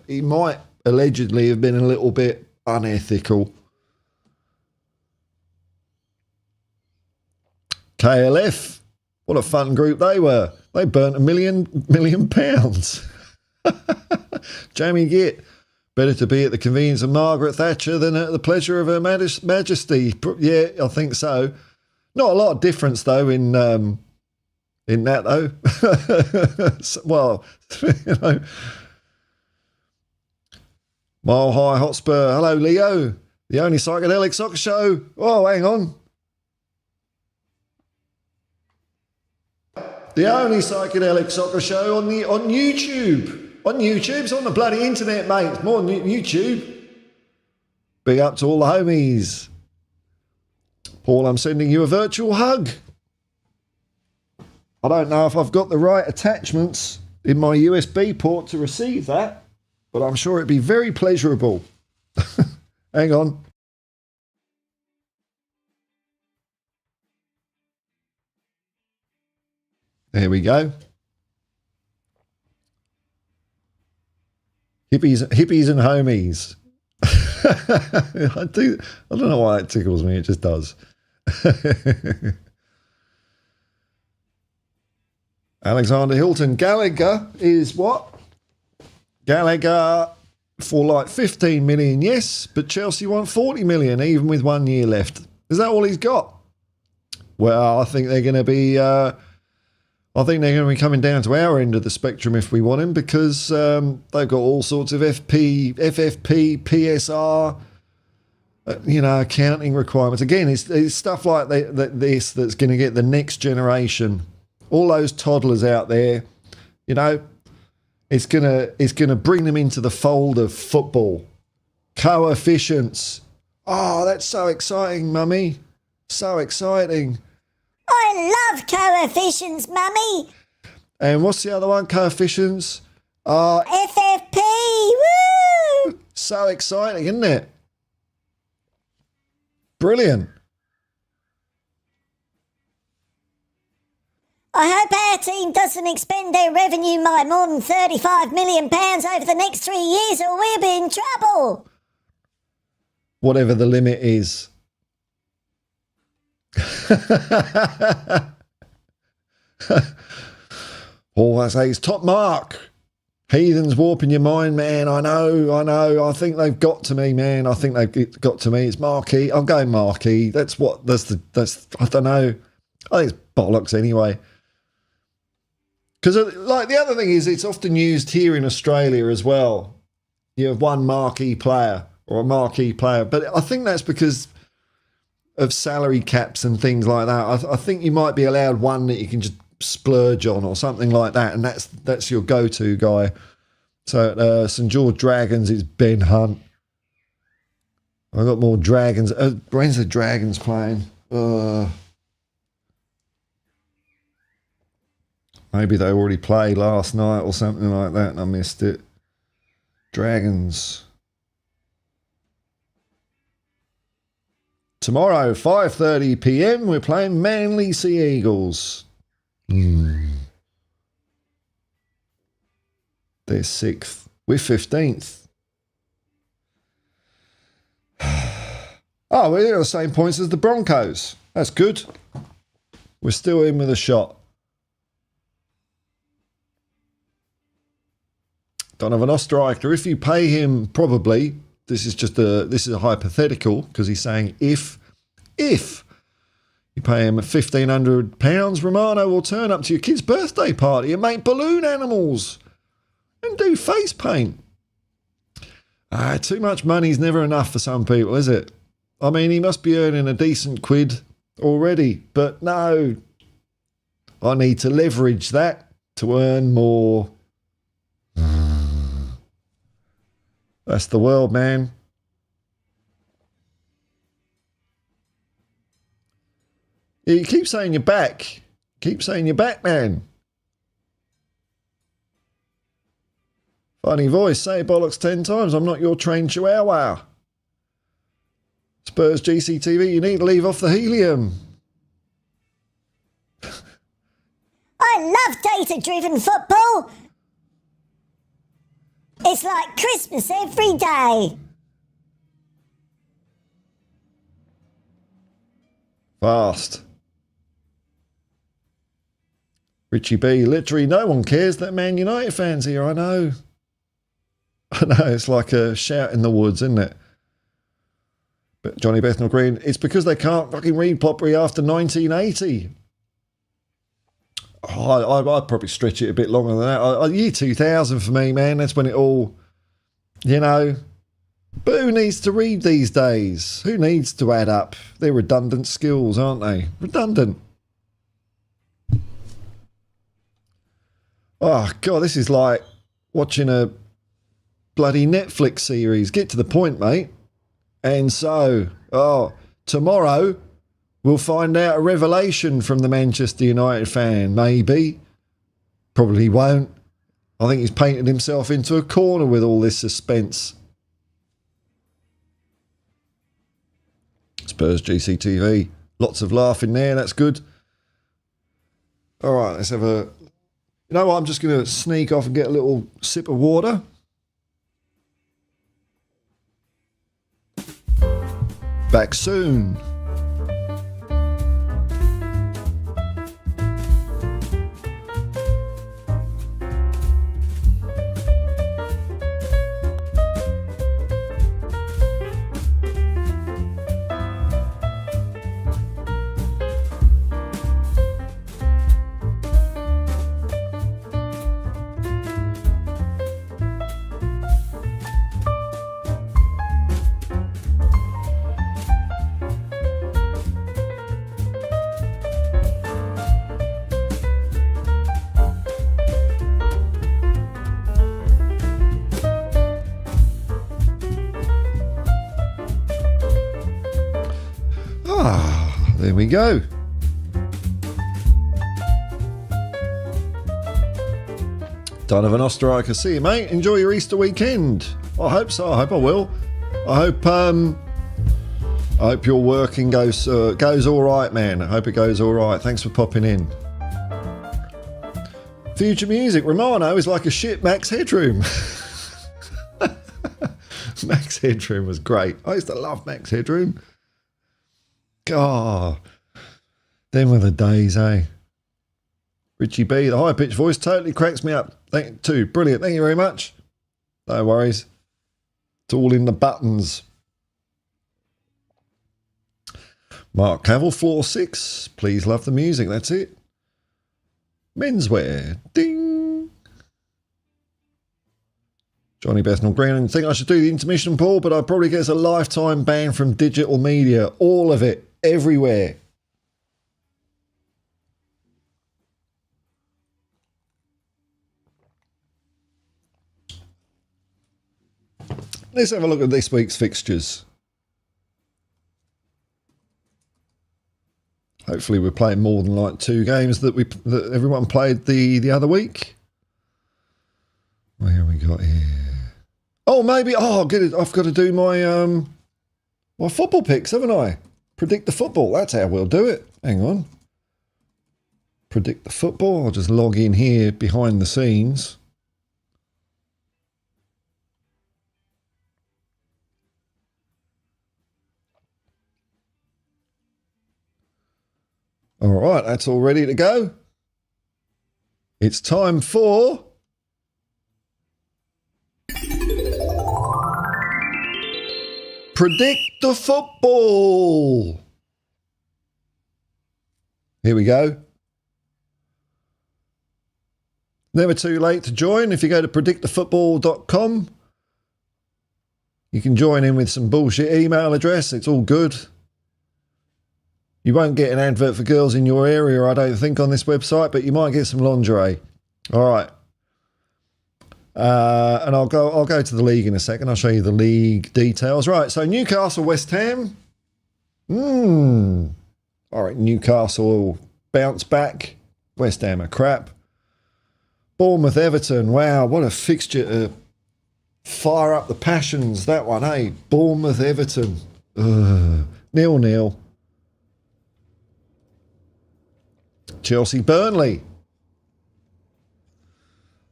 he might allegedly have been a little bit unethical. KLF, what a fun group they were. They burnt £1 million. Jamie Gitt, better to be at the convenience of Margaret Thatcher than at the pleasure of Her Majesty. Yeah, I think so. Not a lot of difference though in that though. Well, you know. Mile High Hotspur. Hello, Leo. The only psychedelic soccer show. Oh, hang on. The only psychedelic soccer show on YouTube. On YouTube, it's on the bloody internet, mate. It's more on YouTube. Big up to all the homies. Paul, I'm sending you a virtual hug. I don't know if I've got the right attachments in my USB port to receive that, but I'm sure it'd be very pleasurable. Hang on. There we go. Hippies and homies. I don't know why it tickles me. It just does. Alexander Hilton. Gallagher is what? Gallagher for like 15 million, yes, but Chelsea want 40 million, even with 1 year left. Is that all he's got? Well, I think they're going to be... coming down to our end of the spectrum if we want him, because they've got all sorts of FFP, PSR, accounting requirements. Again, it's stuff like this that's going to get the next generation, all those toddlers out there, it's gonna bring them into the fold of football. Coefficients. Oh, that's so exciting, Mummy. So exciting. I love coefficients, Mummy. And what's the other one? Coefficients. FFP. Woo! So exciting, isn't it? Brilliant. I hope our team doesn't expend their revenue by more than £35 million over the next 3 years or we'll be in trouble. Whatever the limit is. All I say is top mark. Heathens warping your mind, man. I know. I think they've got to me, man. I think they've got to me. It's Marquee. I'm going Marquee. I don't know. I think it's bollocks anyway. Because, like, the other thing is it's often used here in Australia as well. You have one marquee player or a marquee player. But I think that's because of salary caps and things like that. I think you might be allowed one that you can just splurge on or something like that, and that's your go-to guy. So St George Dragons is Ben Hunt. I've got more Dragons. When's the Dragons playing? Maybe they already played last night or something like that and I missed it. Dragons. Tomorrow, 5:30 p.m, we're playing Manly Sea Eagles. They're 6th. We're 15th. Oh, we're at the same points as the Broncos. That's good. We're still in with a shot. Don't have an Ostriker. If you pay him, probably, this is a hypothetical, because he's saying if you pay him £1,500, Romano will turn up to your kid's birthday party and make balloon animals and do face paint. Too much money's never enough for some people, is it? I mean, he must be earning a decent quid already, but no. I need to leverage that to earn more. That's the world, man. Yeah, you keep saying you're back. Keep saying you're back, man. Funny voice. Say bollocks 10 times. I'm not your trained chihuahua. Spurs GCTV, you need to leave off the helium. I love data-driven football. It's like Christmas every day. Fast. Richie B, literally no one cares that Man United fans here, I know. It's like a shout in the woods, isn't it? But Johnny Bethnal Green, it's because they can't fucking read properly after 1980. I'd probably stretch it a bit longer than that. Year 2000 for me, man, that's when it all, But who needs to read these days? Who needs to add up? They're redundant skills, aren't they? Redundant. Oh, God, this is like watching a bloody Netflix series. Get to the point, mate. And so, tomorrow we'll find out a revelation from the Manchester United fan. Maybe. Probably won't. I think he's painted himself into a corner with all this suspense. Spurs GCTV. Lots of laughing there. That's good. All right, let's have a... You know what? I'm just going to sneak off and get a little sip of water. Back soon. There we go. Don't have an Ostriker. See you, mate. Enjoy your Easter weekend. I hope so. I hope I will. I hope your working goes all right, man. I hope it goes all right. Thanks for popping in. Future music. Romano is like a shit Max Headroom. Max Headroom was great. I used to love Max Headroom. God, them were the days, eh? Richie B, the high-pitched voice totally cracks me up. Thank you. Brilliant. Thank you very much. No worries. It's all in the buttons. Mark Cavill, floor 6. Please love the music. That's it. Menswear. Ding. Johnny Bethnal Green. I think I should do the intermission, Paul, but I'd probably get a lifetime ban from digital media. All of it. Everywhere. Let's have a look at this week's fixtures. Hopefully we're playing more than like 2 games that everyone played the other week. What have we got here? Oh, maybe. Oh, get it. I've got to do my football picks, haven't I? Predict the football. That's how we'll do it. Hang on. Predict the football. I'll just log in here behind the scenes. All right, that's all ready to go. It's time for Predict the Football. Here we go. Never too late to join. If you go to predictthefootball.com, you can join in with some bullshit email address. It's all good. You won't get an advert for girls in your area, I don't think, on this website, but you might get some lingerie. All right. And I'll go to the league in a second. I'll show you the league details. Right, so Newcastle, West Ham. All right, Newcastle bounce back. West Ham are crap. Bournemouth, Everton. Wow, what a fixture to fire up the passions, that one, hey? Bournemouth, Everton. 0-0. Chelsea, Burnley.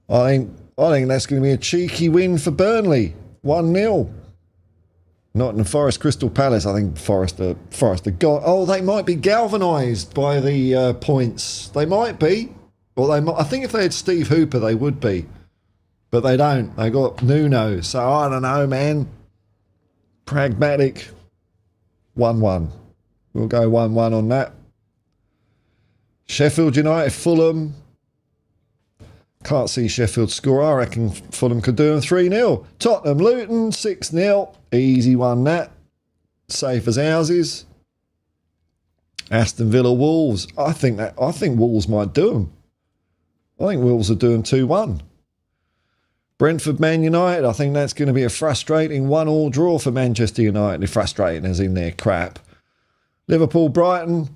I think that's going to be a cheeky win for Burnley. 1-0. Nottingham Forest, Crystal Palace. I think Forest are gone. Oh, they might be galvanised by the points. They might be. Or they might. I think if they had Steve Hooper, they would be. But they don't. They got Nuno. So I don't know, man. Pragmatic. 1-1. We'll go 1-1 on that. Sheffield United, Fulham. Can't see Sheffield score. I reckon Fulham could do them 3-0. Tottenham, Luton, 6-0. Easy one, that. Safe as houses. Aston Villa, Wolves. I think Wolves might do them. I think Wolves are doing 2-1. Brentford, Man United. I think that's going to be a frustrating 1-1 draw for Manchester United. They're frustrating as in their crap. Liverpool, Brighton.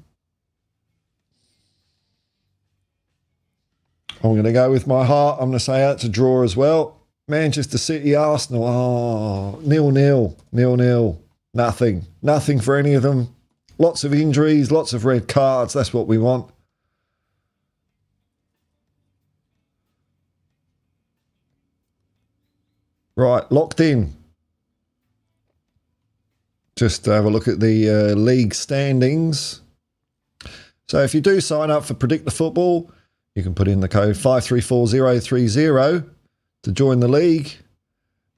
I'm going to go with my heart. I'm going to say that's a draw as well. Manchester City, Arsenal. Oh, 0-0. 0-0. Nothing for any of them. Lots of injuries, lots of red cards. That's what we want. Right, locked in. Just have a look at the league standings. So if you do sign up for Predict the Football, you can put in the code 534030 to join the league.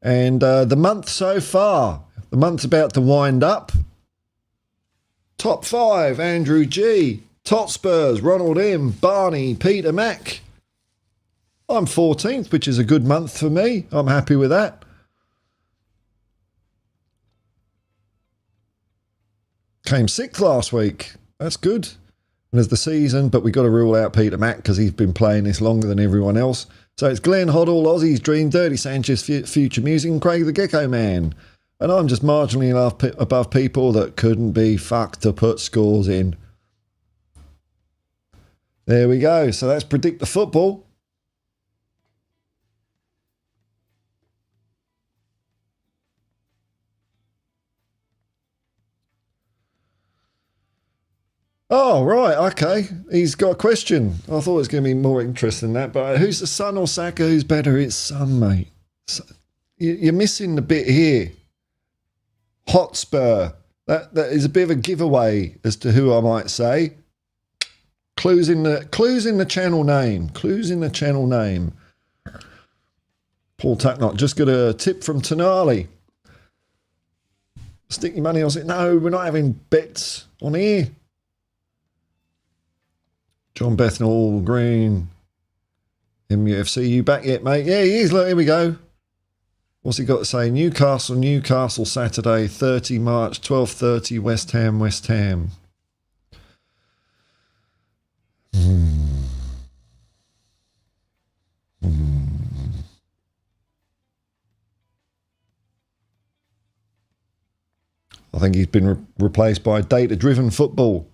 And the month so far, the month's about to wind up. Top 5, Andrew G, Hotspurs, Ronald M, Barney, Peter Mac. I'm 14th, which is a good month for me. I'm happy with that. Came 6th last week. That's good. And as the season, but we've got to rule out Peter Mac because he's been playing this longer than everyone else. So it's Glenn Hoddle, Aussie's Dream, Dirty Sanchez, Future Music, and Craig the Gecko Man. And I'm just marginally above people that couldn't be fucked to put scores in. There we go. So that's Predict the Football. Oh, right, okay. He's got a question. I thought it was going to be more interesting than that, but who's the Son or Saka? Who's better? It's Son, mate. You're missing the bit here. Hotspur. That is a bit of a giveaway as to who I might say. Clues in the channel name. Clues in the channel name. Paul Tucknott just got a tip from Tonali. Stick your money on it. No, we're not having bets on here. John Bethnal, Green, MUFC, you back yet, mate? Yeah, he is. Look, here we go. What's he got to say? Newcastle, Saturday, 30 March, 12:30, West Ham. I think he's been replaced by data-driven football.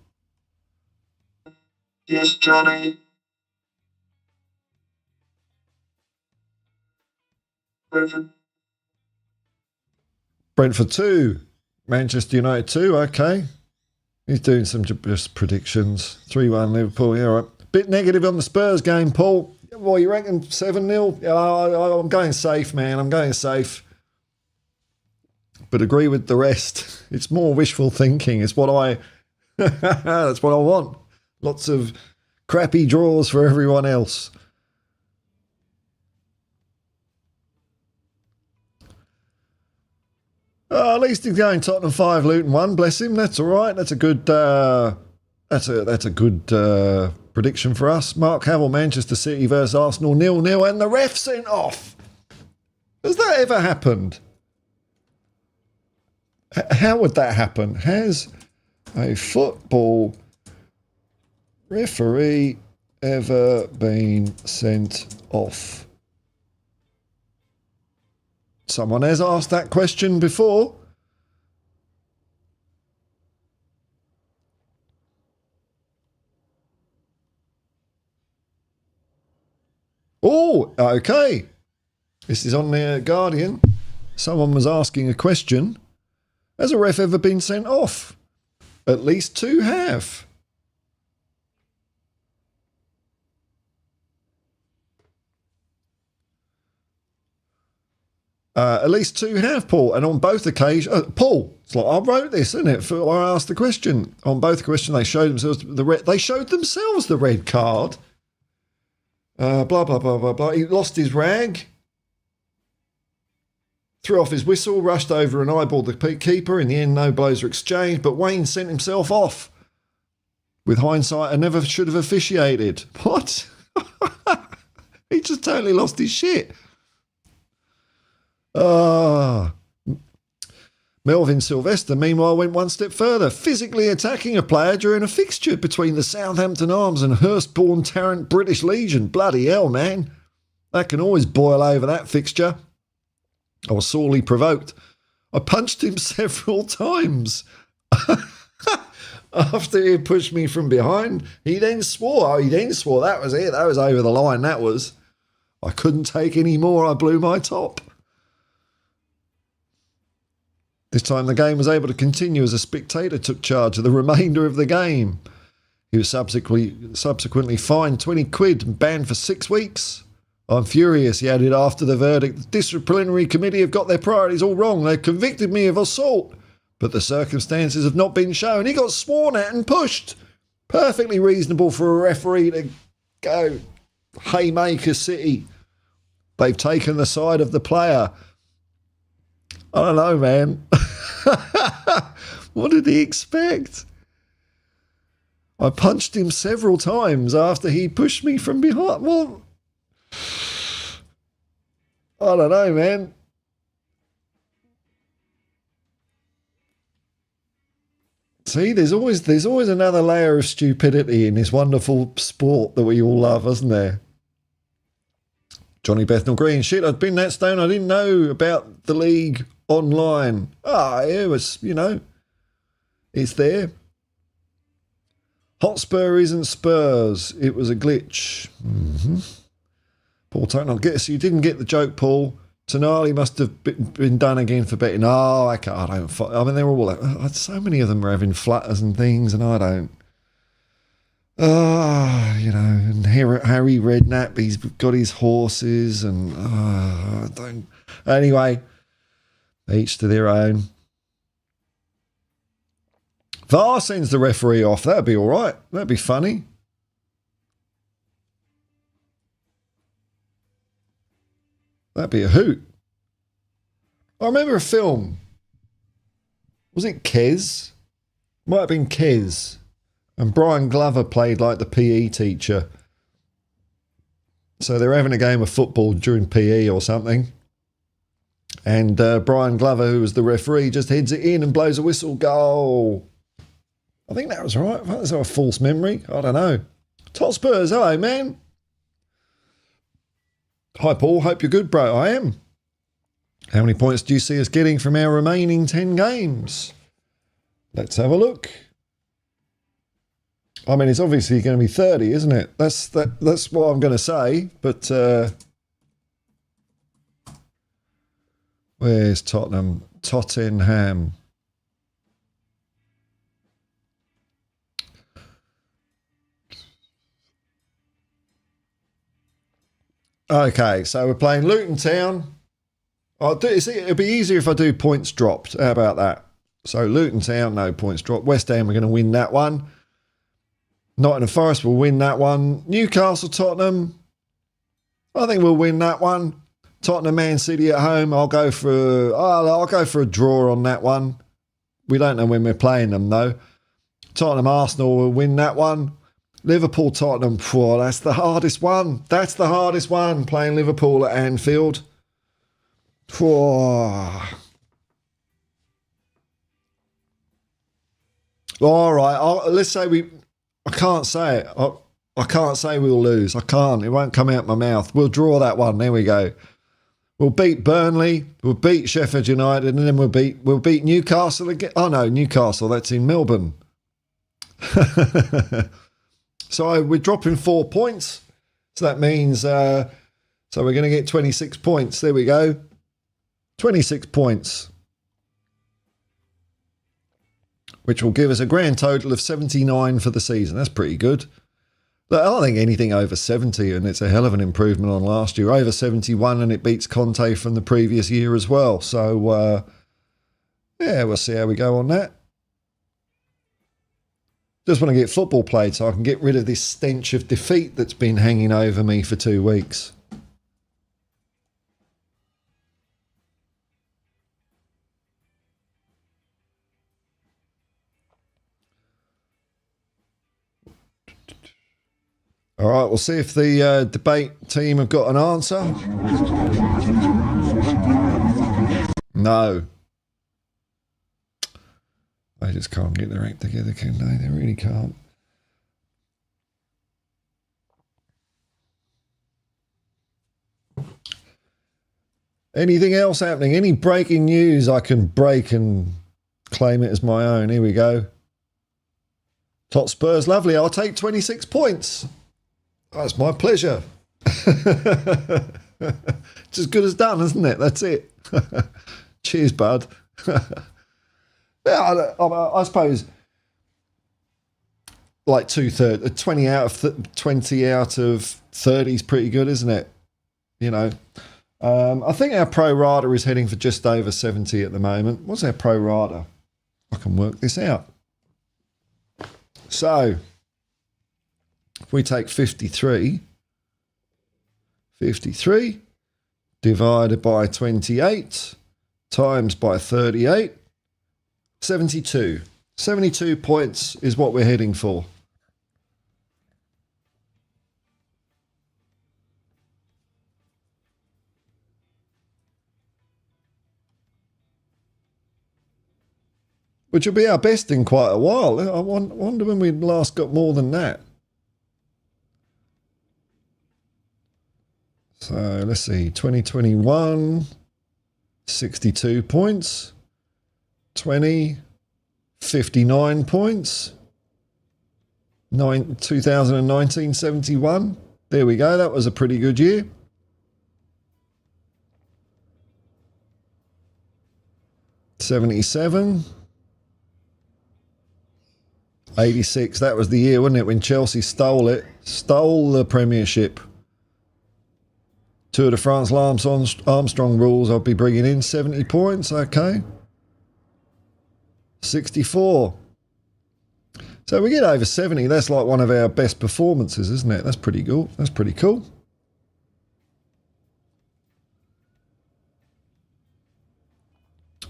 Yes, Johnny. Brentford 2, Manchester United 2, okay. He's doing some just predictions. 3-1 Liverpool, yeah, all right. Bit negative on the Spurs game, Paul. What, you reckon 7-0? I'm going safe, man. I'm going safe. But agree with the rest. It's more wishful thinking. It's what that's what I want. Lots of crappy draws for everyone else. At least he's going Tottenham 5, Luton 1. Bless him. That's all right. That's a good. That's a good prediction for us. Mark Havel, Manchester City versus Arsenal 0-0, and the ref sent off. Has that ever happened? How would that happen? Has a football referee ever been sent off? Someone has asked that question before. Oh, okay. This is on the Guardian. Someone was asking a question. Has a ref ever been sent off? At least 2 have. At least 2 have, Paul, and on both occasions, Paul. It's like I wrote this, isn't it? I asked the question on both questions. They showed themselves the red card. Blah blah blah blah blah. He lost his rag, threw off his whistle, rushed over and eyeballed the keeper. In the end, no blows were exchanged, but Wayne sent himself off. With hindsight, I never should have officiated. What? He just totally lost his shit. Melvin Sylvester, meanwhile, went one step further, physically attacking a player during a fixture between the Southampton Arms and Hurstbourne Tarrant British Legion. Bloody hell, man. That can always boil over, that fixture. I was sorely provoked. I punched him several times. After he pushed me from behind, he then swore. That was it. That was over the line, that was. I couldn't take any more. I blew my top. This time the game was able to continue as a spectator took charge of the remainder of the game. He was subsequently fined 20 quid and banned for 6 weeks. I'm furious, he added after the verdict. The disciplinary committee have got their priorities all wrong. They've convicted me of assault, but the circumstances have not been shown. He got sworn at and pushed. Perfectly reasonable for a referee to go haymaker City. They've taken the side of the player. I don't know, man. What did he expect? I punched him several times after he pushed me from behind. Well, I don't know, man. See, there's always another layer of stupidity in this wonderful sport that we all love, isn't there? Johnny Bethnal Green, shit, I'd been that stone. I didn't know about the league online. It was, it's there. Hotspur isn't Spurs. It was a glitch. Mm-hmm. Paul Tucknell, so you didn't get the joke, Paul. Tonali must have been done again for betting. Oh, I mean, they're all, so many of them are having flutters and things, and I don't. You know, and Harry Redknapp, he's got his horses, and don't. Anyway, each to their own. VAR sends the referee off. That'd be all right. That'd be funny. That'd be a hoot. I remember a film. Was it Kes? Might have been Kes. And Brian Glover played like the PE teacher. So they're having a game of football during PE or something. And Brian Glover, who was the referee, just heads it in and blows a whistle. Goal. I think that was right. That's a false memory. I don't know. Hotspurs, hello, man. Hi, Paul. Hope you're good, bro. I am. How many points do you see us getting from our remaining 10 games? Let's have a look. I mean, it's obviously going to be 30, isn't it? That's what I'm going to say. But where's Tottenham? Tottenham. Okay, so we're playing Luton Town. It'll be easier if I do points dropped. How about that? So Luton Town, no points dropped. West Ham, we're going to win that one. Nottingham Forest will win that one. Newcastle, Tottenham, I think we'll win that one. Tottenham, Man City at home, I'll go for a draw on that one. We don't know when we're playing them though. Tottenham, Arsenal will win that one. Liverpool, Tottenham, that's the hardest one. That's the hardest one, playing Liverpool at Anfield. All right, let's say I can't say it. I can't say we'll lose. I can't. It won't come out my mouth. We'll draw that one. There we go. We'll beat Burnley. We'll beat Sheffield United, and then we'll beat Newcastle again. Oh no, Newcastle. That's in Melbourne. So we're dropping 4 points. So that means so we're going to get 26 points. There we go. 26 points. Which will give us a grand total of 79 for the season. That's pretty good. But I don't think anything over 70, and it's a hell of an improvement on last year. Over 71, and it beats Conte from the previous year as well. So, yeah, we'll see how we go on that. Just want to get football played so I can get rid of this stench of defeat that's been hanging over me for 2 weeks. All right, we'll see if the debate team have got an answer. No. They just can't get their act together, can they? They really can't. Anything else happening? Any breaking news I can break and claim it as my own? Here we go. Tot Spurs, lovely. I'll take 26 points. That's my pleasure. It's as good as done, isn't it? That's it. Cheers, bud. Yeah, I suppose like 20 out of 30 is pretty good, isn't it? You know, I think our pro rata is heading for just over 70 at the moment. What's our pro rata? I can work this out. So if we take 53 divided by 28 times by 38, 72. 72 points is what we're heading for. Which will be our best in quite a while. I wonder when we last got more than that. So let's see, 2021, 62 points, 59 points, 2019, 71. There we go, that was a pretty good year. '77. '86. That was the year, wasn't it, when Chelsea stole the Premiership. Tour de France Armstrong rules. I'll be bringing in 70 points. Okay. 64. So we get over 70. That's like one of our best performances, isn't it? That's pretty cool. That's pretty cool.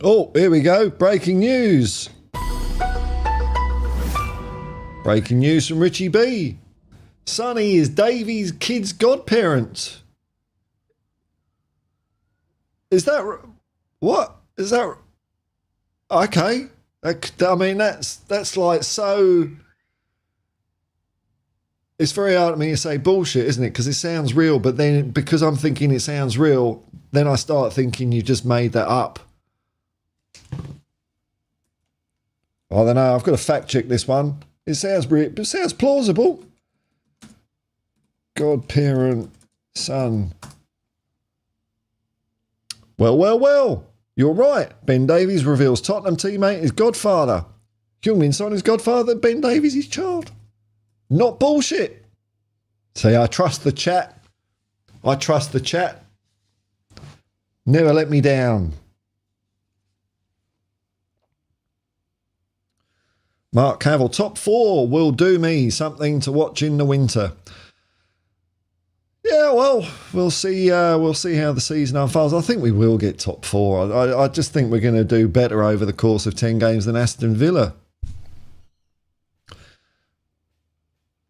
Oh, here we go. Breaking news. Breaking news from Richie B. Sonny is Davey's kid's godparent. Is that... What? Is that... Okay. I mean, that's like so... It's very hard for me to say bullshit, isn't it? Because it sounds real, but then because I'm thinking it sounds real, then I start thinking you just made that up. I don't know. I've got to fact check this one. It sounds plausible. Godparent, son. Well. You're right. Ben Davies reveals Tottenham teammate is godfather. Heung-min Son is godfather. Ben Davies his child. Not bullshit. See, I trust the chat. Never let me down. Mark Cavill, top 4 will do me something to watch in the winter. Yeah, well, we'll see. We'll see how the season unfolds. I think we will get top 4. I just think we're going to do better over the course of 10 games than Aston Villa.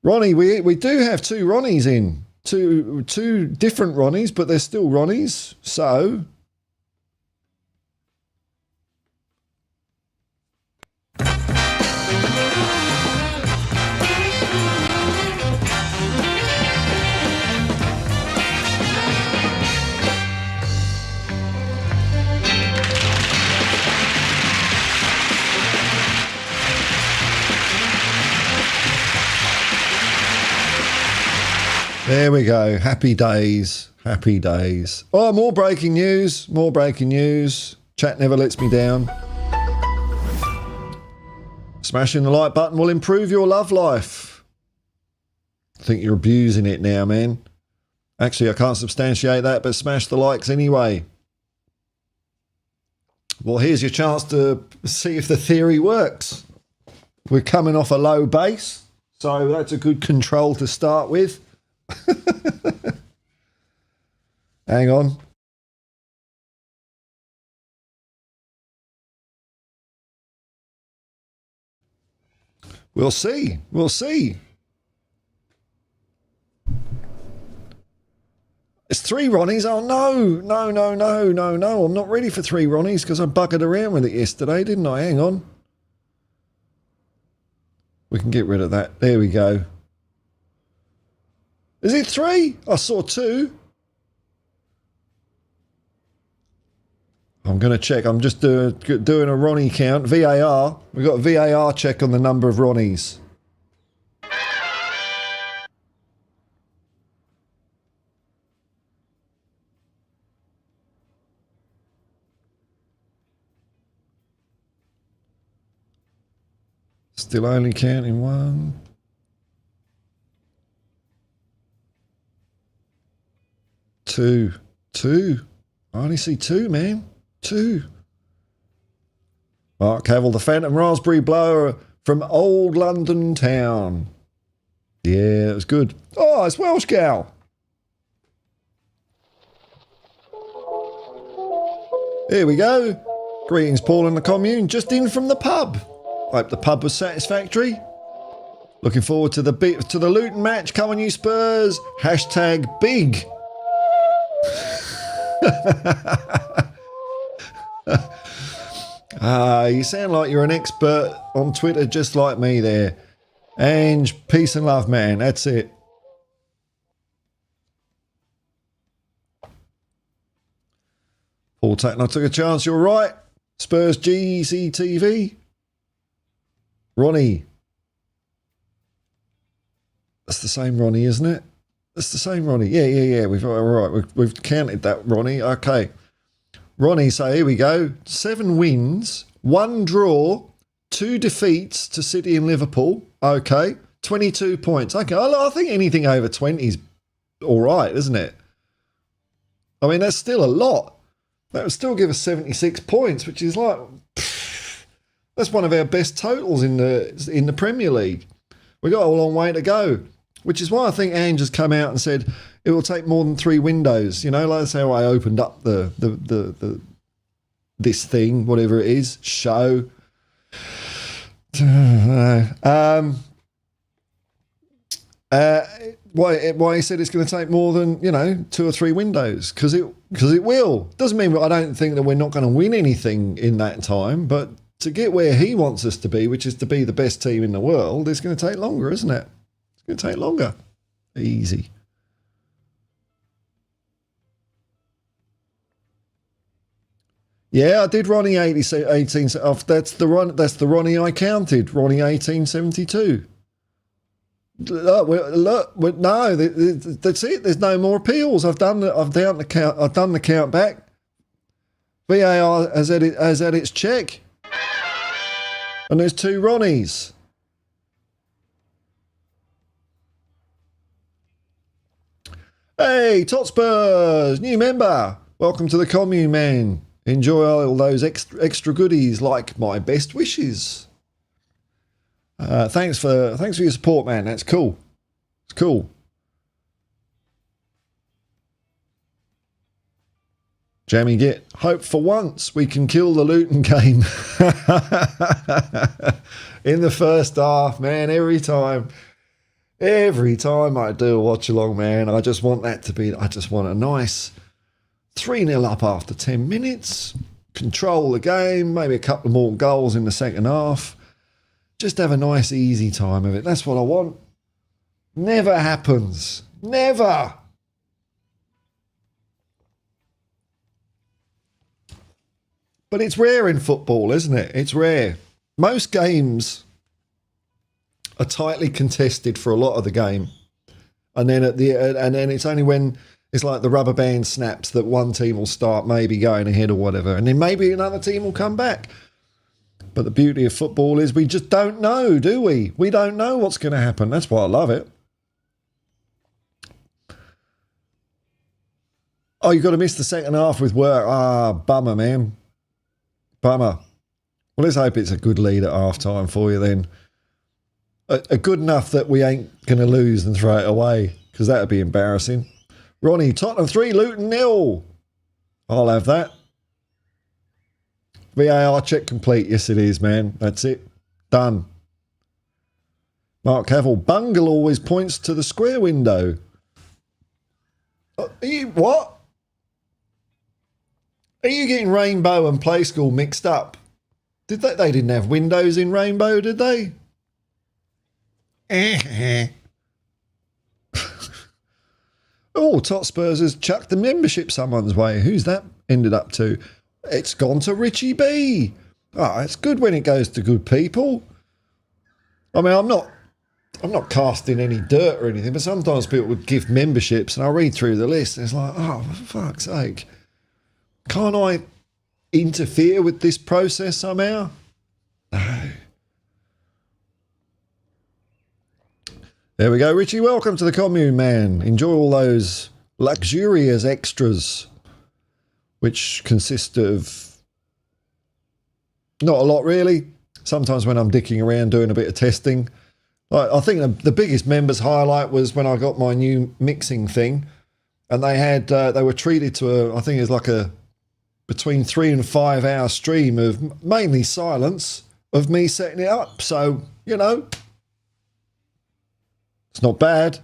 Ronnie, we do have 2 Ronnies in. Two different Ronnies, but they're still Ronnies. So... There we go. Happy days. Happy days. Oh, more breaking news. More breaking news. Chat never lets me down. Smashing the like button will improve your love life. I think you're abusing it now, man. Actually, I can't substantiate that, but smash the likes anyway. Well, here's your chance to see if the theory works. We're coming off a low base, so that's a good control to start with. Hang on. We'll see. We'll see. It's 3 Ronnies. Oh, no. I'm not ready for 3 Ronnies because I buggered around with it yesterday, didn't I? Hang on. We can get rid of that. There we go. Is it 3? I saw 2. I'm going to check. I'm just doing a Ronnie count. VAR. We've got a VAR check on the number of Ronnies. Still only counting 1. 2. I only see 2, man. 2. Mark Cavill, the Phantom Raspberry Blower from Old London Town. Yeah, it was good. Oh, it's Welsh Gal. Here we go. Greetings, Paul and the commune. Just in from the pub. Hope the pub was satisfactory. Looking forward to the Luton match. Come on, you Spurs. # big. You sound like you're an expert on Twitter just like me there. Ange, peace and love, man. That's it. Paul Tatton, I took a chance. You're right. Spurs GCTV. Ronnie. That's the same Ronnie, isn't it? That's the same Ronnie. Yeah. We've counted that, Ronnie. Okay. Ronnie, so here we go. 7 wins, 1 draw, 2 defeats to City and Liverpool. Okay. 22 points. Okay. I think anything over 20 is all right, isn't it? I mean, that's still a lot. That would still give us 76 points, which is like, that's one of our best totals in the Premier League. We got a long way to go, which is why I think Ange has come out and said it will take more than 3 windows. You know, like that's how I opened up the this thing, whatever it is, show. Why he said it's going to take more than 2 or 3 windows, because it will. Doesn't mean I don't think that we're not going to win anything in that time, but to get where he wants us to be, which is to be the best team in the world, it's going to take longer, isn't it? It's going to take longer. Easy. Yeah, I did Ronnie 18. That's the Ronnie I counted. Ronnie 1872. Look, no, that's it. There's no more appeals. I've done the count back. VAR has had its check, and there's 2 Ronnies. Hey, Totspurs, new member. Welcome to the commune, man. Enjoy all those extra goodies like my best wishes. Thanks for your support, man. That's cool. It's cool. Jammy Git. Hope for once we can kill the Luton game. In the first half, man, every time I do a watch along, man, I just want a nice 3-0 up after 10 minutes, control the game, maybe a couple more goals in the second half. Just have a nice, easy time of it. That's what I want. Never happens. Never. But it's rare in football, isn't it? It's rare. Most games are tightly contested for a lot of the game. And then it's only when it's like the rubber band snaps that one team will start maybe going ahead or whatever. And then maybe another team will come back. But the beauty of football is we just don't know, do we? We don't know what's going to happen. That's why I love it. Oh, you've got to miss the second half with work. Ah, bummer, man. Bummer. Well, let's hope it's a good lead at half-time for you then. A good enough that we ain't going to lose and throw it away, because that would be embarrassing. Ronnie, Tottenham 3, Luton 0. I'll have that. VAR check complete. Yes, it is, man. That's it. Done. Mark Cavill. Bungle always points to the square window. What? Are you getting Rainbow and Play School mixed up? They didn't have windows in Rainbow, did they? Oh, Totspurs has chucked the membership someone's way. Who's that ended up to? It's gone to Richie B. Oh, it's good when it goes to good people. I mean, I'm not casting any dirt or anything, but sometimes people would give memberships and I read through the list and it's like, oh, for fuck's sake. Can't I interfere with this process somehow? No. There we go, Richie. Welcome to the commune, man. Enjoy all those luxurious extras, which consist of not a lot, really. Sometimes when I'm dicking around doing a bit of testing. I think the biggest members highlight was when I got my new mixing thing, and they were treated to I think it was like a between 3 and 5 hour stream of mainly silence of me setting it up. So, it's not bad.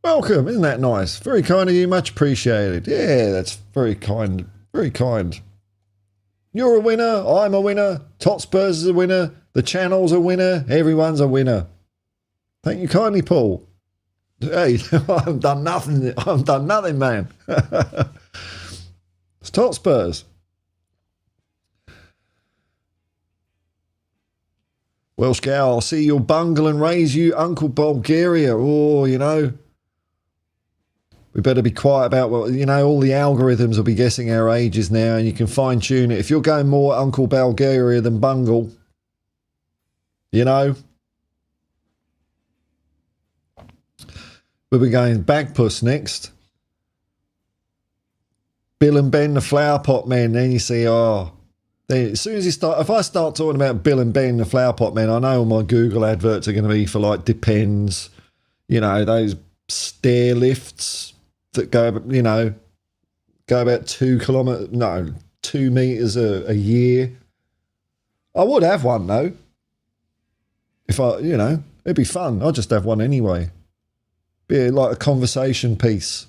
Welcome, isn't that nice? Very kind of you, much appreciated. Yeah, that's very kind, very kind. You're a winner, I'm a winner, Totspurs is a winner, the channel's a winner, everyone's a winner. Thank you kindly, Paul. Hey, I've done nothing, man. It's Totspurs. Welsh gal, I'll see your bungle and raise you, Uncle Bulgaria. Oh, We better be quiet about what, all the algorithms will be guessing our ages now, and you can fine tune it. If you're going more Uncle Bulgaria than Bungle, we'll be going Bagpuss next. Bill and Ben, the flower pot men. Then you see, then as soon as if I start talking about Bill and Ben, the flower pot men, I know all my Google adverts are going to be for like Depends, those stair lifts that go, go about 2 meters a year. I would have one though. If it'd be fun. I'd just have one anyway. Be like a conversation piece.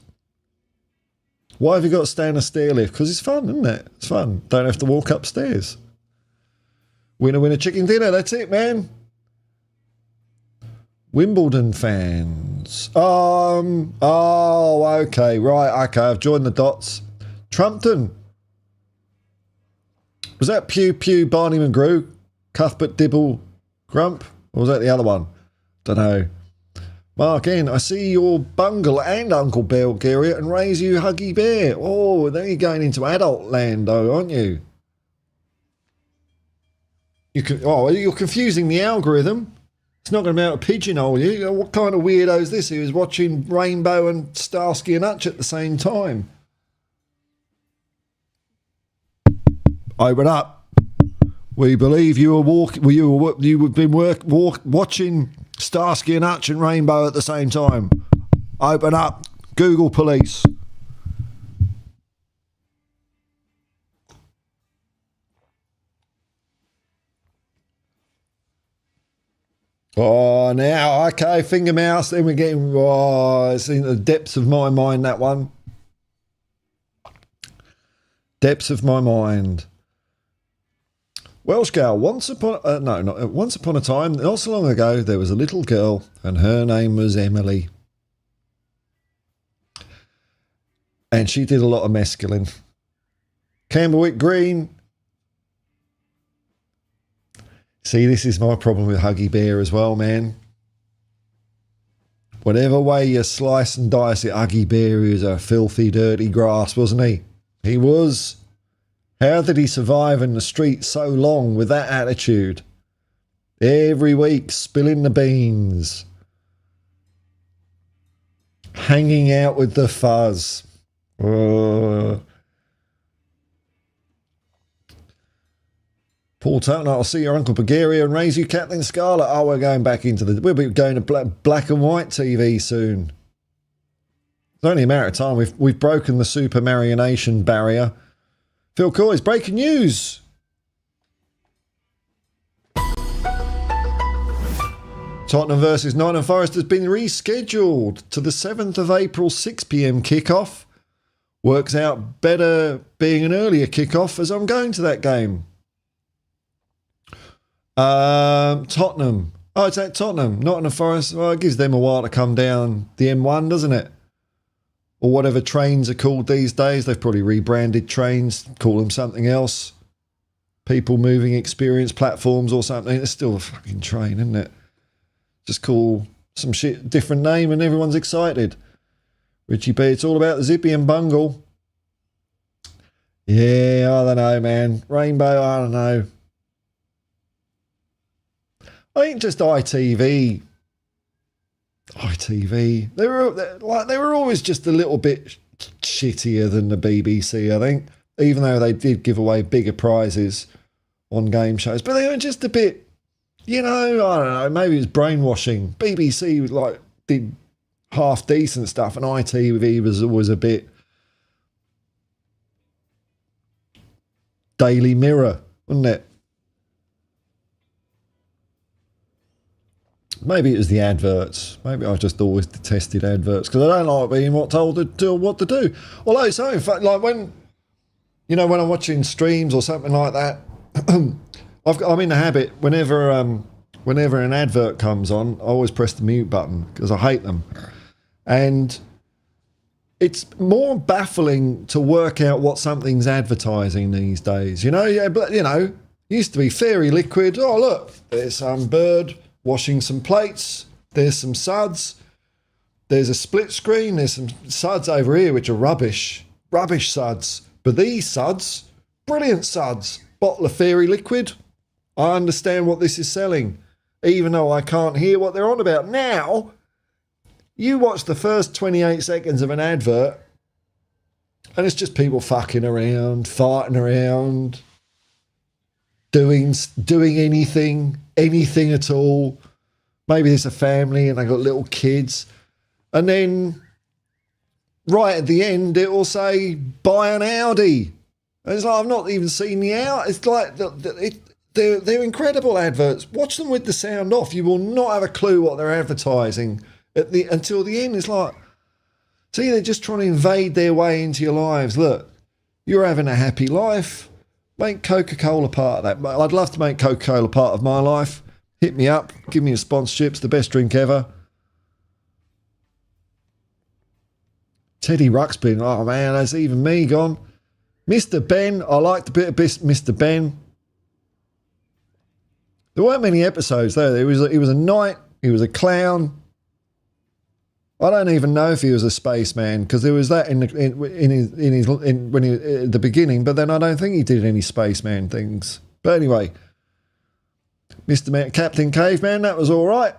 Why have you got to stay in a stair lift? Because it's fun, isn't it? It's fun. Don't have to walk upstairs. Winner, winner, chicken dinner. That's it, man. Wimbledon fans. Okay, right. Okay, I've joined the dots. Trumpton. Was that Pew Pew, Barney McGrew, Cuthbert Dibble, Grump? Or was that the other one? Don't know. Mark N, I see your Bungle and Uncle Bulgaria and raise you Huggy Bear. Oh, then you're going into adult land though, aren't you? You're confusing the algorithm. It's not going to be able to pigeonhole you. What kind of weirdo is this who is watching Rainbow and Starsky and Hutch at the same time? Open up. We believe you were you've been watching Starsky and Hutch and Rainbow at the same time. Open up. Google police. Oh, now, okay, finger mouse. Then we're getting, it's in the depths of my mind, that one. Depths of my mind. Welsh girl, once upon a time, not so long ago, there was a little girl and her name was Emily. And she did a lot of mescaline. Camberwick Green. See, this is my problem with Huggy Bear as well, man. Whatever way you slice and dice it, Huggy Bear is a filthy, dirty grass, wasn't he? He was. How did he survive in the street so long with that attitude? Every week, spilling the beans. Hanging out with the fuzz. Paul Tottenham, I'll see your Uncle Bulgaria and raise you Kathleen Scarlett. Oh, we'll be going to black and white TV soon. It's only a matter of time. We've broken the super marionation barrier. Phil Coy's breaking news. Tottenham versus Nottingham Forest has been rescheduled to the 7th of April 6 p.m. kickoff. Works out better being an earlier kickoff as I'm going to that game. Tottenham. Oh, it's at Tottenham. Nottingham Forest. Well, it gives them a while to come down the M1, doesn't it? Or whatever trains are called these days. They've probably rebranded trains, call them something else. People moving experience platforms or something. It's still a fucking train, isn't it? Just call some shit, different name, and everyone's excited. Richie B, it's all about the Zippy and Bungle. Yeah, I don't know, man. Rainbow, I don't know. I think just ITV. They were always just a little bit shittier than the BBC, I think. Even though they did give away bigger prizes on game shows. But they were just a bit, I don't know, maybe it was brainwashing. BBC did half decent stuff, and ITV was always a bit Daily Mirror, wasn't it? Maybe it was the adverts. Maybe I just always detested adverts because I don't like being told what to do. Although it's so in fact, like when I'm watching streams or something like that, I'm in the habit whenever an advert comes on, I always press the mute button because I hate them. And it's more baffling to work out what something's advertising these days. Used to be Fairy Liquid. Oh, look, there's some bird washing some plates. There's some suds. There's a split screen. There's some suds over here which are rubbish. Rubbish suds. But these suds, brilliant suds. Bottle of fairy liquid. I understand what this is selling, even though I can't hear what they're on about. Now, you watch the first 28 seconds of an advert, and it's just people fucking around, farting around, doing anything at all. Maybe there's a family and they got little kids. And then right at the end, it will say, buy an Audi. And it's like, I've not even seen the Audi. It's like, they're incredible adverts. Watch them with the sound off. You will not have a clue what they're advertising until the end. It's like, see, they're just trying to invade their way into your lives. Look, you're having a happy life. Make Coca-Cola part of that. I'd love to make Coca-Cola part of my life. Hit me up. Give me a sponsorship. It's the best drink ever. Teddy Ruxpin. Oh, man, that's even me gone. Mr. Ben. I liked a bit of Mr. Ben. There weren't many episodes, though. He was a knight. He was a clown. I don't even know if he was a spaceman, because there was that in the beginning, but then I don't think he did any spaceman things. But anyway, Captain Caveman, that was all right.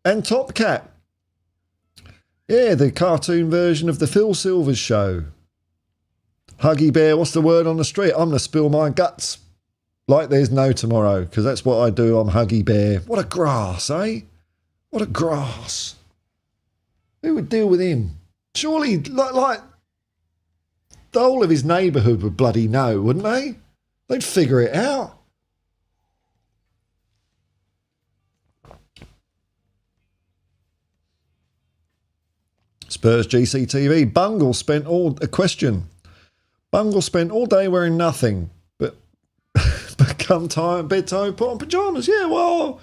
And Top Cat. Yeah, the cartoon version of the Phil Silvers show. Huggy Bear, what's the word on the street? I'm going to spill my guts like there's no tomorrow, because that's what I do. I'm Huggy Bear. What a grass, eh? What a grass. Who would deal with him? Surely, like the whole of his neighbourhood would bloody know, wouldn't they? They'd figure it out. Spurs GCTV. Bungle spent all day wearing nothing, but come bedtime, put on pyjamas. Yeah, well,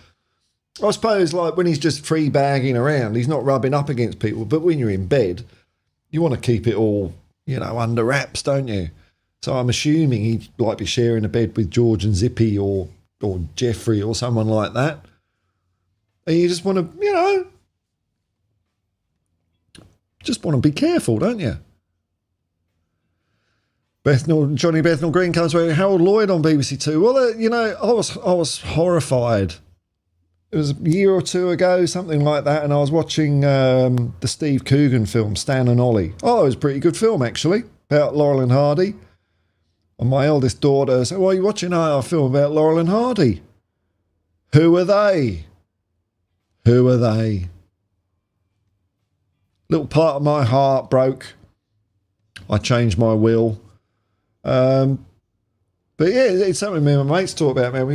I suppose like when he's just free bagging around, he's not rubbing up against people. But when you're in bed, you want to keep it all, under wraps, don't you? So I'm assuming he'd like be sharing a bed with George and Zippy or Jeffrey or someone like that. And you just want to, be careful, don't you? Johnny Bethnal Green comes with Harold Lloyd on BBC Two. Well, I was horrified. It was a year or two ago, something like that, and I was watching the Steve Coogan film, Stan and Ollie. Oh, it was a pretty good film, actually, about Laurel and Hardy. And my eldest daughter said, well, are you watching a film about Laurel and Hardy? Who are they? Who are they? Little part of my heart broke. I changed my will. But yeah, it's something me and my mates talk about, man.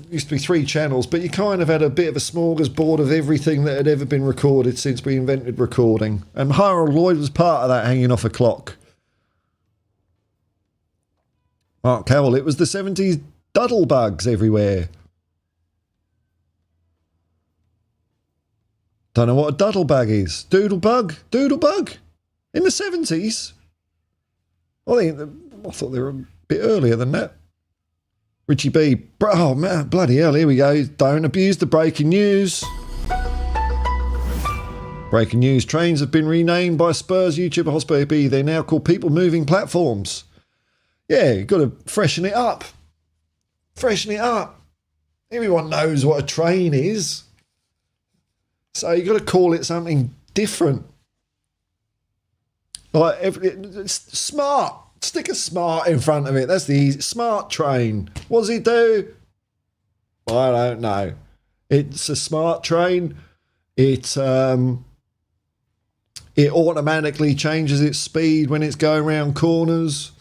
Used to be 3 channels, but you kind of had a bit of a smorgasbord of everything that had ever been recorded since we invented recording. And Harold Lloyd was part of that, hanging off a clock. Mark Cowell, it was the 70s duddle bugs everywhere. Don't know what a duddle bug is. Doodle bug? In the 70s? I thought they were a bit earlier than that. Richie B. Oh, man, bloody hell, here we go. Don't abuse the breaking news. Breaking news. Trains have been renamed by Spurs YouTuber Hotspur Hippie. They're now called people moving platforms. Yeah, you've got to freshen it up. Freshen it up. Everyone knows what a train is. So you've got to call it something different. Like, it's smart. Stick a smart in front of it. That's the easy. Smart train. What does it do? I don't know. It's a smart train. It automatically changes its speed when it's going around corners.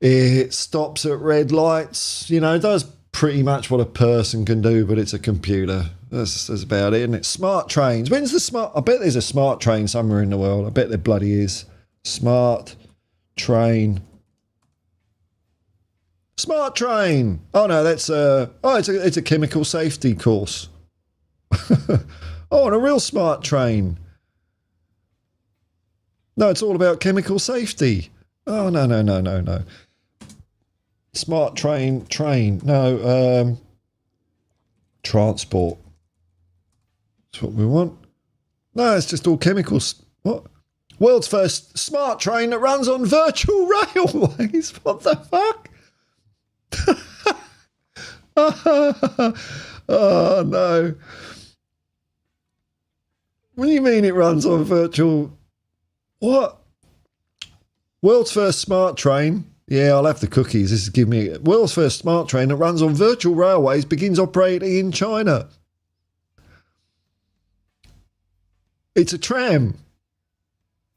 It stops at red lights. It does pretty much what a person can do, but it's a computer. That's about it, isn't it? Smart trains. When's the smart? I bet there's a smart train somewhere in the world. I bet there bloody is. Smart train. Smart train. Oh no, that's it's a chemical safety course. Oh, and a real smart train. No, it's all about chemical safety. Oh no. Smart train. Transport. That's what we want. No, it's just all chemicals. What? World's first smart train that runs on virtual railways. What the fuck? Oh, no. What do you mean it runs on virtual... What? World's first smart train. Yeah, I'll have the cookies. This is giving me... World's first smart train that runs on virtual railways begins operating in China. It's a tram.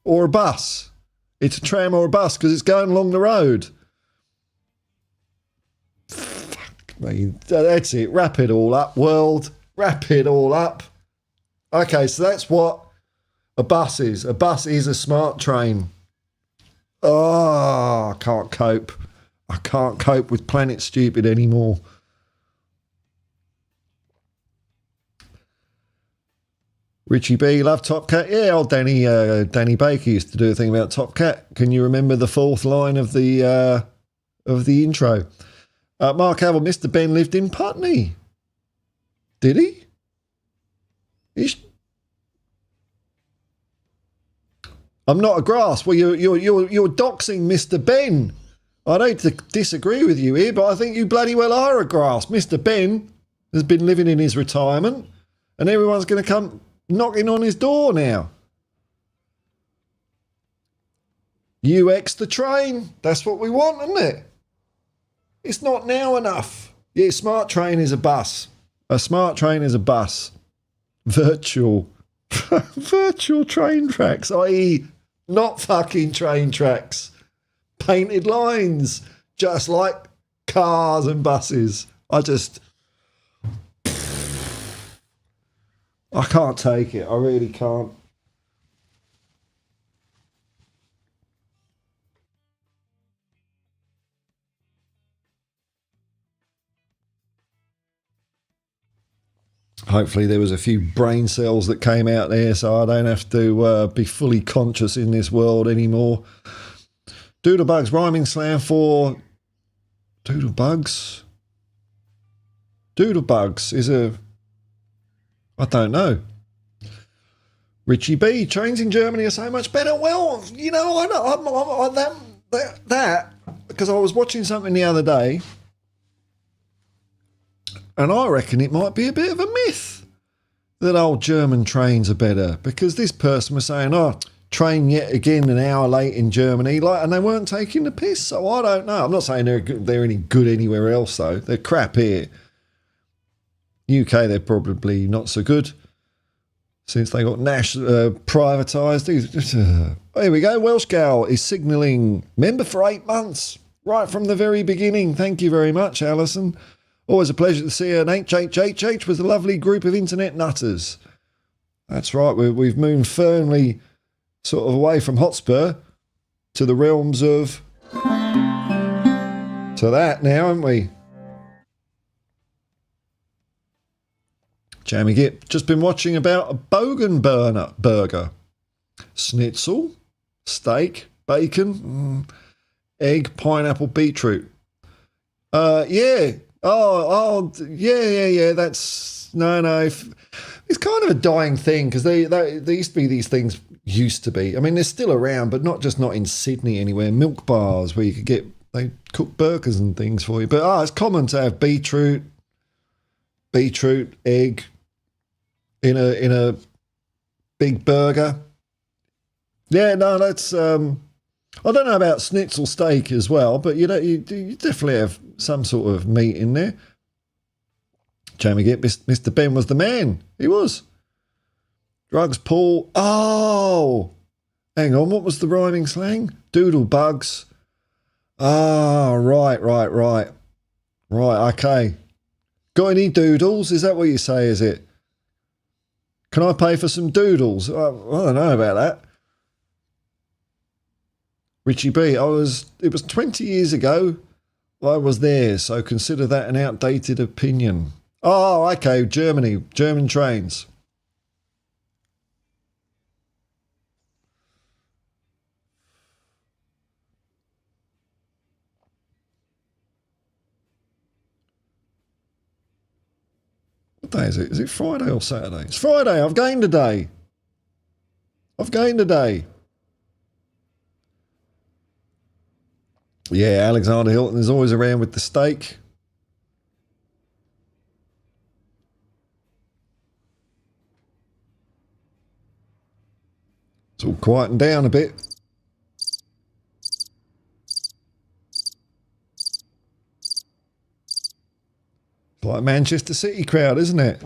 Or a bus. It's a tram or a bus because it's going along the road. Fuck me. That's it. Wrap it all up, world. Wrap it all up. Okay, so that's what a bus is. A bus is a smart train. Oh, I can't cope. I can't cope with Planet Stupid anymore. Richie B, love Top Cat. Yeah, old Danny Baker used to do a thing about Top Cat. Can you remember the fourth line of the intro? Mark Havel, Mr. Ben lived in Putney. Did he? I'm not a grass. Well, you're doxing Mr. Ben. I'd hate to disagree with you here, but I think you bloody well are a grass. Mr. Ben has been living in his retirement, and everyone's going to come knocking on his door now. UX the train. That's what we want, isn't it? It's not now enough. Yeah, smart train is a bus. A smart train is a bus. Virtual train tracks, i.e. not fucking train tracks. Painted lines, just like cars and buses. I can't take it. I really can't. Hopefully there was a few brain cells that came out there so I don't have to be fully conscious in this world anymore. Doodlebugs rhyming slam for... Doodlebugs? Doodlebugs is a... I don't know. Richie B, trains in Germany are so much better. Well, you know, I know that because I was watching something the other day, and I reckon it might be a bit of a myth that old German trains are better, because this person was saying, "Oh, train yet again an hour late in Germany," and they weren't taking the piss. So I don't know. I'm not saying they're any good anywhere else though. They're crap here. UK, they're probably not so good since they got privatised. Here we go. Welsh Gal is signalling member for 8 months, right from the very beginning. Thank you very much, Alison. Always a pleasure to see her. And HHHH was a lovely group of internet nutters. That's right. We've moved firmly sort of away from Hotspur to the realms of... to that now, haven't we? Jammy Gip, just been watching about a Bogan burger. Schnitzel, steak, bacon, egg, pineapple, beetroot. Yeah. Oh, yeah. That's no. It's kind of a dying thing because there used to be these things. Used to be. I mean, they're still around, but not in Sydney anywhere. Milk bars where you could they cook burgers and things for you. But it's common to have beetroot, egg in a big burger. Yeah, no, that's I don't know about schnitzel steak as well, but you definitely have some sort of meat in there. Jamie Gip, Mr. Ben was the man. He was. Drugs Paul. Oh, hang on. What was the rhyming slang? Doodle bugs. Ah, right. Right, okay. Got any doodles? Is that what you say, is it? Can I pay for some doodles? I don't know about that. Richie B, it was 20 years ago I was there, so consider that an outdated opinion. Oh, okay, German trains. What day is it? Is it Friday or Saturday? It's Friday. I've gained a day. I've gained a day. Yeah, Alexander Hilton is always around with the steak. It's all quieting down a bit. It's like a Manchester City crowd, isn't it?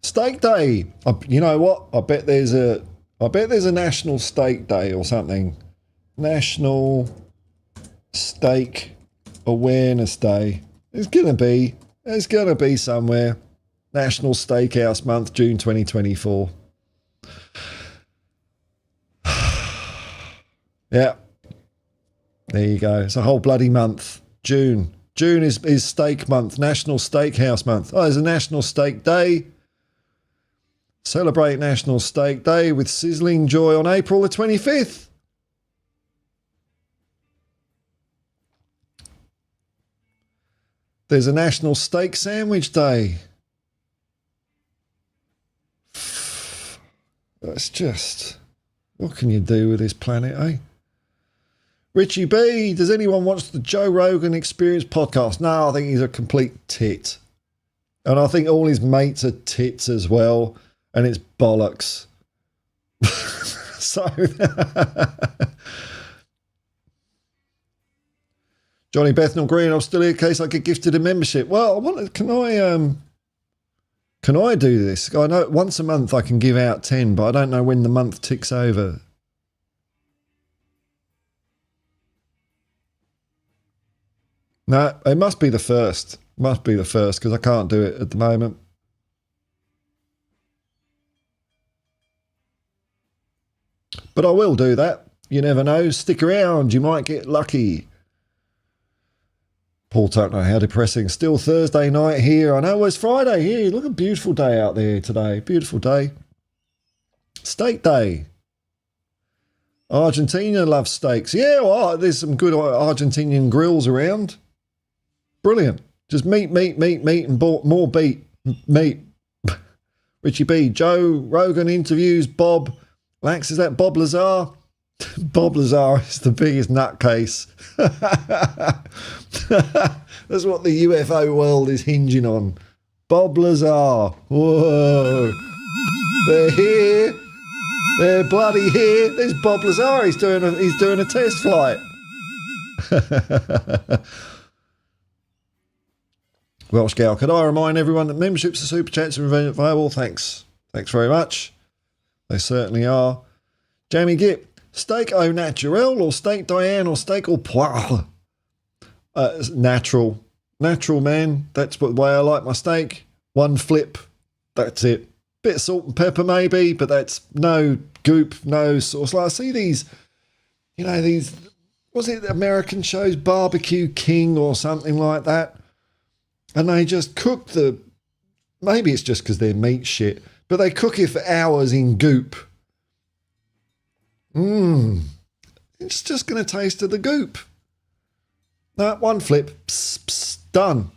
Steak Day. You know what? I bet there's a National Steak Day or something. National Steak Awareness Day. There's gonna be somewhere. National Steakhouse Month, June 2024. Yeah. There you go. It's a whole bloody month. June. June is steak month, National Steakhouse Month. Oh, there's a National Steak Day. Celebrate National Steak Day with sizzling joy on April the 25th. There's a National Steak Sandwich Day. That's just... What can you do with this planet, eh? Richie B, does anyone watch the Joe Rogan Experience podcast? No, I think he's a complete tit. And I think all his mates are tits as well. And it's bollocks. So... Johnny Bethnal Green, I'm still here in case I get gifted a membership. Well, can I do this? I know once a month I can give out 10, but I don't know when the month ticks over. No, it must be the first. Must be the first because I can't do it at the moment. But I will do that. You never know. Stick around. You might get lucky. Paul Tucker, how depressing. Still Thursday night here. I know it's Friday here. Look, a beautiful day out there today. Beautiful day. Steak Day. Argentina loves steaks. Yeah, well, there's some good Argentinian grills around. Brilliant. Just meat, and more meat. Richie B. Joe Rogan interviews Bob Lax. Is that Bob Lazar? Bob Lazar is the biggest nutcase. That's what the UFO world is hinging on. Bob Lazar. Whoa. They're here. They're bloody here. There's Bob Lazar. He's doing a test flight. Welsh Gal, could I remind everyone that memberships and super chats are available? Thanks. Thanks very much. They certainly are. Jamie Gipp. Steak au naturel or steak Diane or steak au poivre? Natural. Natural, man. That's the way I like my steak. One flip. That's it. Bit of salt and pepper maybe, but that's no goop, no sauce. Like I see these, was it American shows, Barbecue King or something like that? And they just cook maybe it's just because they're meat shit, but they cook it for hours in goop. It's just going to taste of the goop. No, one flip, pss, pss, done.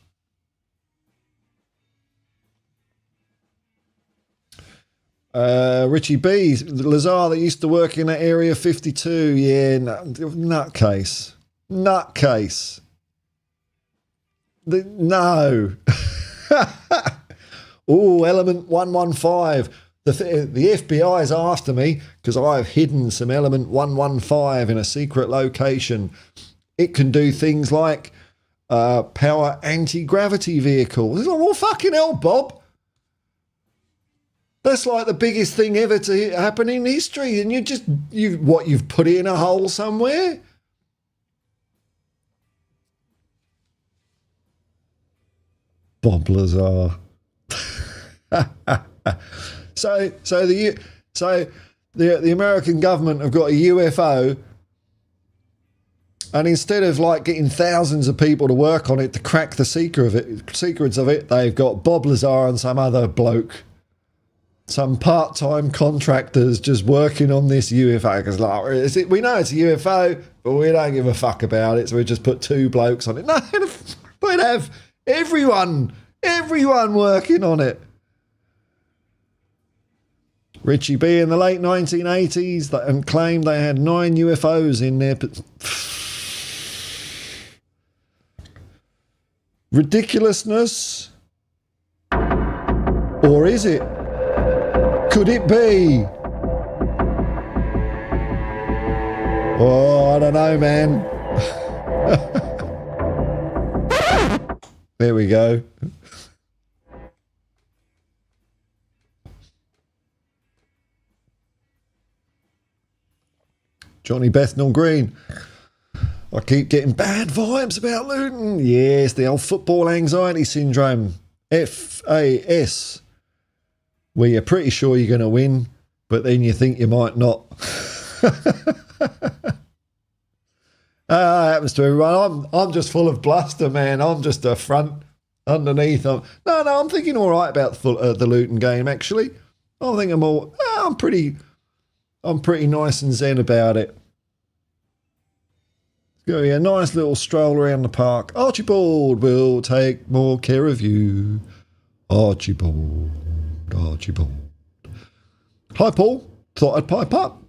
Richie B, Lazar that used to work in that area 52. Yeah, nutcase. Nutcase. No. Oh, element 115. The FBI's after me because I've hidden some element 115 in a secret location. It can do things like power anti-gravity vehicles. It's like, well, fucking hell, Bob. That's like the biggest thing ever to happen in history. And you've put it in a hole somewhere? Bob Lazar. So the American government have got a UFO, and instead of like getting thousands of people to work on it to crack the secrets of it, they've got Bob Lazar and some other bloke, some part-time contractors just working on this UFO. Because we know it's a UFO, but we don't give a fuck about it, so we just put two blokes on it. No, we'd have everyone working on it. Richie B in the late 1980s and claimed they had 9 UFOs in their... Ridiculousness? Or is it? Could it be? Oh, I don't know, man. There we go. Johnny Bethnal Green. I keep getting bad vibes about Luton. Yes, the old football anxiety syndrome. FAS. Where you're pretty sure you're going to win, but then you think you might not. Happens to everyone. I'm just full of bluster, man. I'm just a front underneath. No, I'm thinking all right about the Luton game, actually. I think I'm pretty nice and zen about it. It's going to be a nice little stroll around the park. Archibald will take more care of you. Archibald. Hi, Paul. Thought I'd pipe up.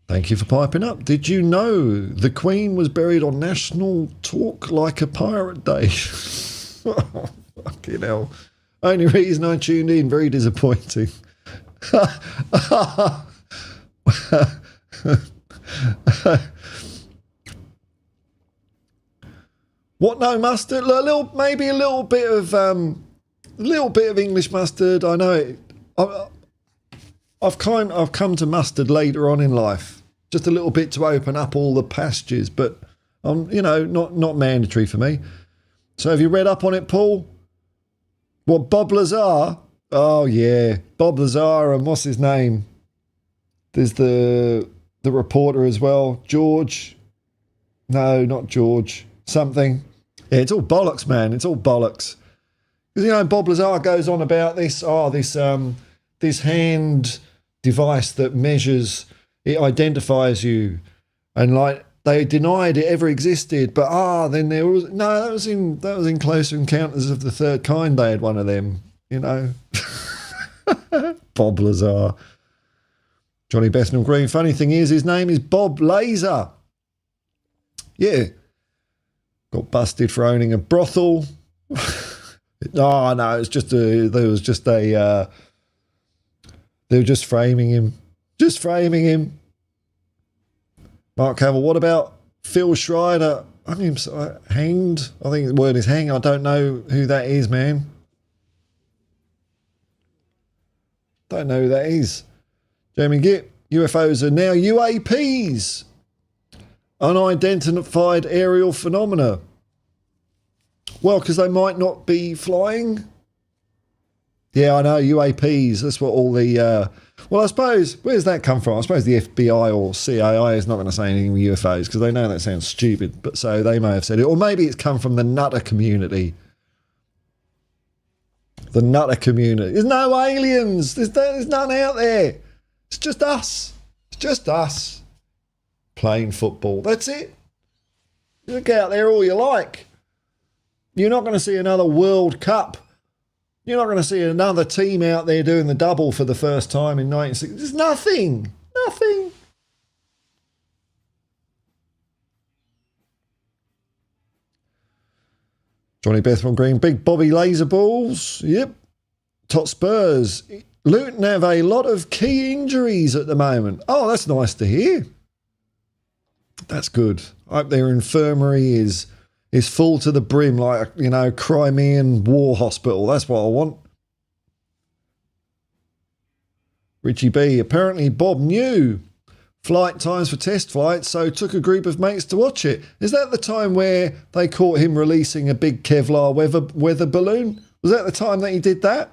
Thank you for piping up. Did you know the Queen was buried on National Talk Like a Pirate Day? Oh, fucking hell. Only reason I tuned in, very disappointing. What, no mustard? Maybe a little bit of English mustard. I know it. I've come to mustard later on in life, just a little bit to open up all the passages, but not mandatory for me. So have you read up on it, Paul? What, Bob Lazar? Oh yeah, Bob Lazar, and what's his name? There's the reporter as well, George. No, not George. Something. Yeah, it's all bollocks, man. It's all bollocks. Because Bob Lazar goes on about this. This hand device that measures, it identifies you, and like they denied it ever existed, but then there was that was in Close Encounters of the Third Kind. They had one of them, Bob Lazar. Johnny Bethnal Green. Funny thing is, his name is Bob Laser. Yeah, got busted for owning a brothel. Oh no, it's just they were just framing him. Mark Cavill, what about Phil Schreider? Hanged? I think the word is hang. I don't know who that is, man. Don't know who that is. Jamie Gitt, UFOs are now UAPs. Unidentified aerial phenomena. Well, because they might not be flying. Yeah, I know, UAPs. That's what all the... well, I suppose, where's that come from? I suppose the FBI or CAI is not going to say anything with UFOs because they know that sounds stupid, but so they may have said it. Or maybe it's come from the nutter community. The nutter community. There's no aliens. There's none out there. It's just us. It's just us playing football. That's it. You look out there all you like. You're not going to see another World Cup. You're not going to see another team out there doing the double for the first time in 1960. There's nothing. Nothing. Johnny Bethnal Green, big Bobby Laser balls. Yep. Tot Spurs. Luton have a lot of key injuries at the moment. Oh, that's nice to hear. That's good. I hope their infirmary is full to the brim, like, Crimean War Hospital. That's what I want. Richie B. Apparently Bob knew flight times for test flights, so took a group of mates to watch it. Is that the time where they caught him releasing a big Kevlar weather balloon? Was that the time that he did that?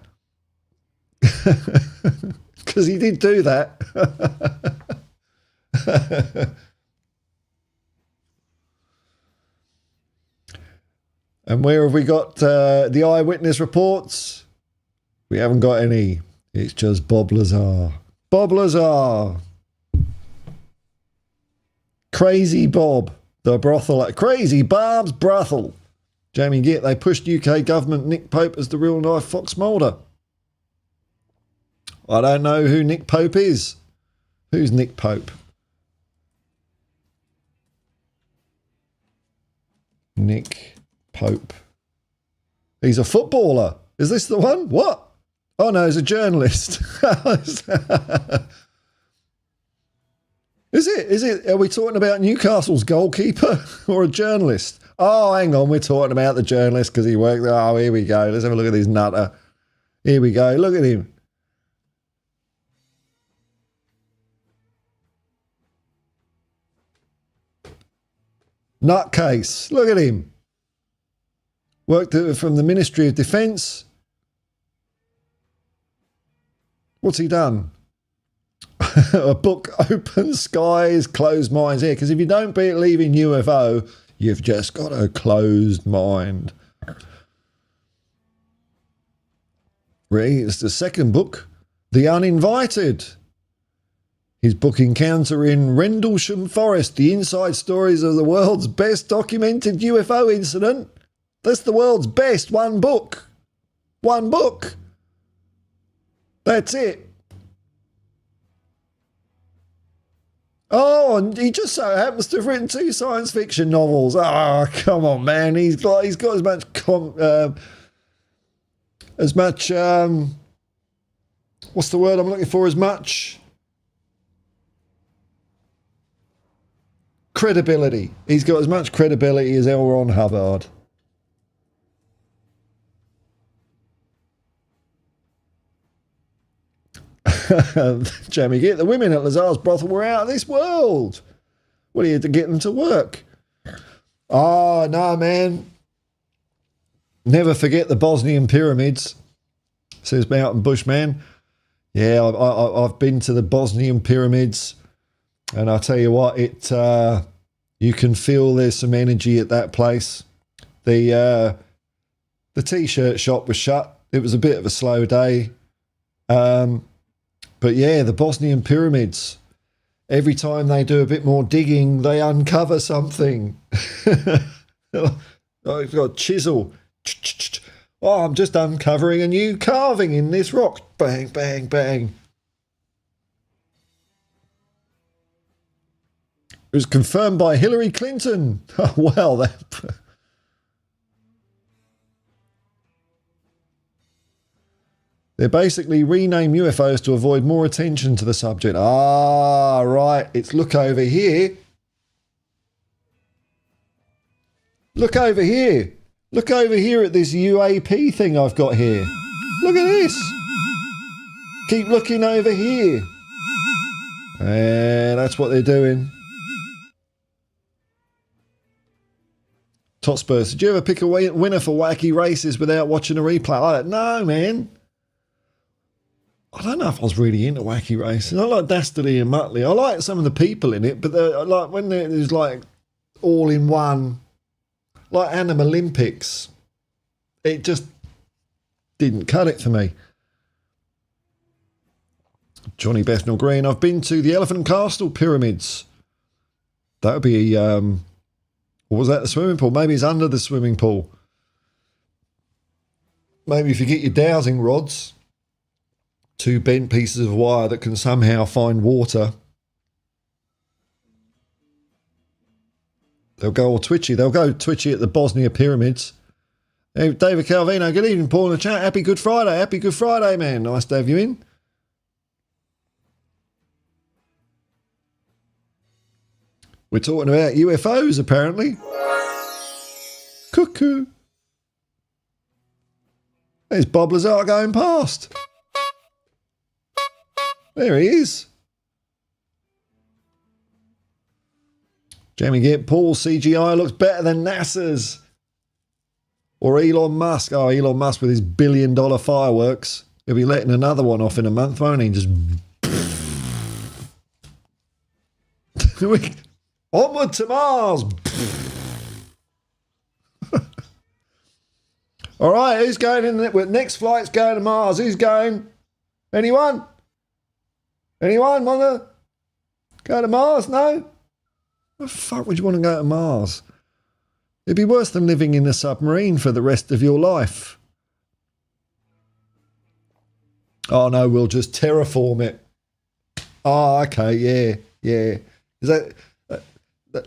Because he did do that. And where have we got the eyewitness reports? We haven't got any. It's just Bob Lazar. Bob Lazar. Crazy Bob. The brothel. Crazy Bob's brothel. Jamie Gitt. They pushed UK government Nick Pope as the real life Fox Mulder. I don't know who Nick Pope is. Who's Nick Pope? Nick Pope. He's a footballer. Is this the one? What? Oh no, he's a journalist. Is it? Are we talking about Newcastle's goalkeeper or a journalist? Oh, hang on. We're talking about the journalist because he worked. Oh, here we go. Let's have a look at this nutter. Here we go. Look at him. Nutcase. Look at him. Worked from the Ministry of Defence. What's he done? A book, Open Skies, Closed Minds here. Because if you don't believe in UFO, you've just got a closed mind. It's the second book, The Uninvited. His book Encounter in Rendlesham Forest, the inside stories of the world's best documented UFO incident. That's the world's best. One book. One book. That's it. Oh, and he just so happens to have written 2 science fiction novels. Oh, come on, man. He's got as much what's the word I'm looking for? As much credibility. He's got as much credibility as L. Ron Hubbard. Jamie, get the women at Lazar's brothel were out of this world. What, are you to get them to work? Oh, no, man. Never forget the Bosnian pyramids, says Mountain Bushman. Yeah, I've been to the Bosnian pyramids, and I'll tell you what, you can feel there's some energy at that place. The T-shirt shop was shut. It was a bit of a slow day. But yeah, the Bosnian pyramids, every time they do a bit more digging, they uncover something. Oh, it's got a chisel. Oh, I'm just uncovering a new carving in this rock. Bang, bang, bang. It was confirmed by Hillary Clinton. Oh, well, that... They basically rename UFOs to avoid more attention to the subject. Ah, right. It's look over here. Look over here. Look over here at this UAP thing I've got here. Look at this. Keep looking over here. And that's what they're doing. Hotspur, did you ever pick a winner for wacky races without watching a replay? I don't know, man. I don't know if I was really into wacky racing. I like Dastardly and Muttley. I like some of the people in it, but like when there's like all in one, like Animal Olympics, it just didn't cut it for me. Johnny Bethnal Green, I've been to the Elephant Castle pyramids. That would be, what was that, the swimming pool? Maybe it's under the swimming pool. Maybe if you get your dowsing rods, 2 bent pieces of wire that can somehow find water, they'll go all twitchy. They'll go twitchy at the Bosnia pyramids. Hey, David Calvino, good evening, Paul in the chat. Happy Good Friday. Happy Good Friday, man. Nice to have you in. We're talking about UFOs, apparently. Cuckoo. There's Bob Lazar going past. There he is. Jamie Gibb, Paul, CGI looks better than NASA's. Or Elon Musk. Oh, Elon Musk with his $1 billion fireworks. He'll be letting another one off in a month, won't he? Just... Onward to Mars. All right, who's going in? Next flight's going to Mars. Who's going? Anyone? Anyone want to go to Mars? No? What the fuck would you want to go to Mars? It'd be worse than living in a submarine for the rest of your life. Oh no, we'll just terraform it. Oh, okay, yeah. Is that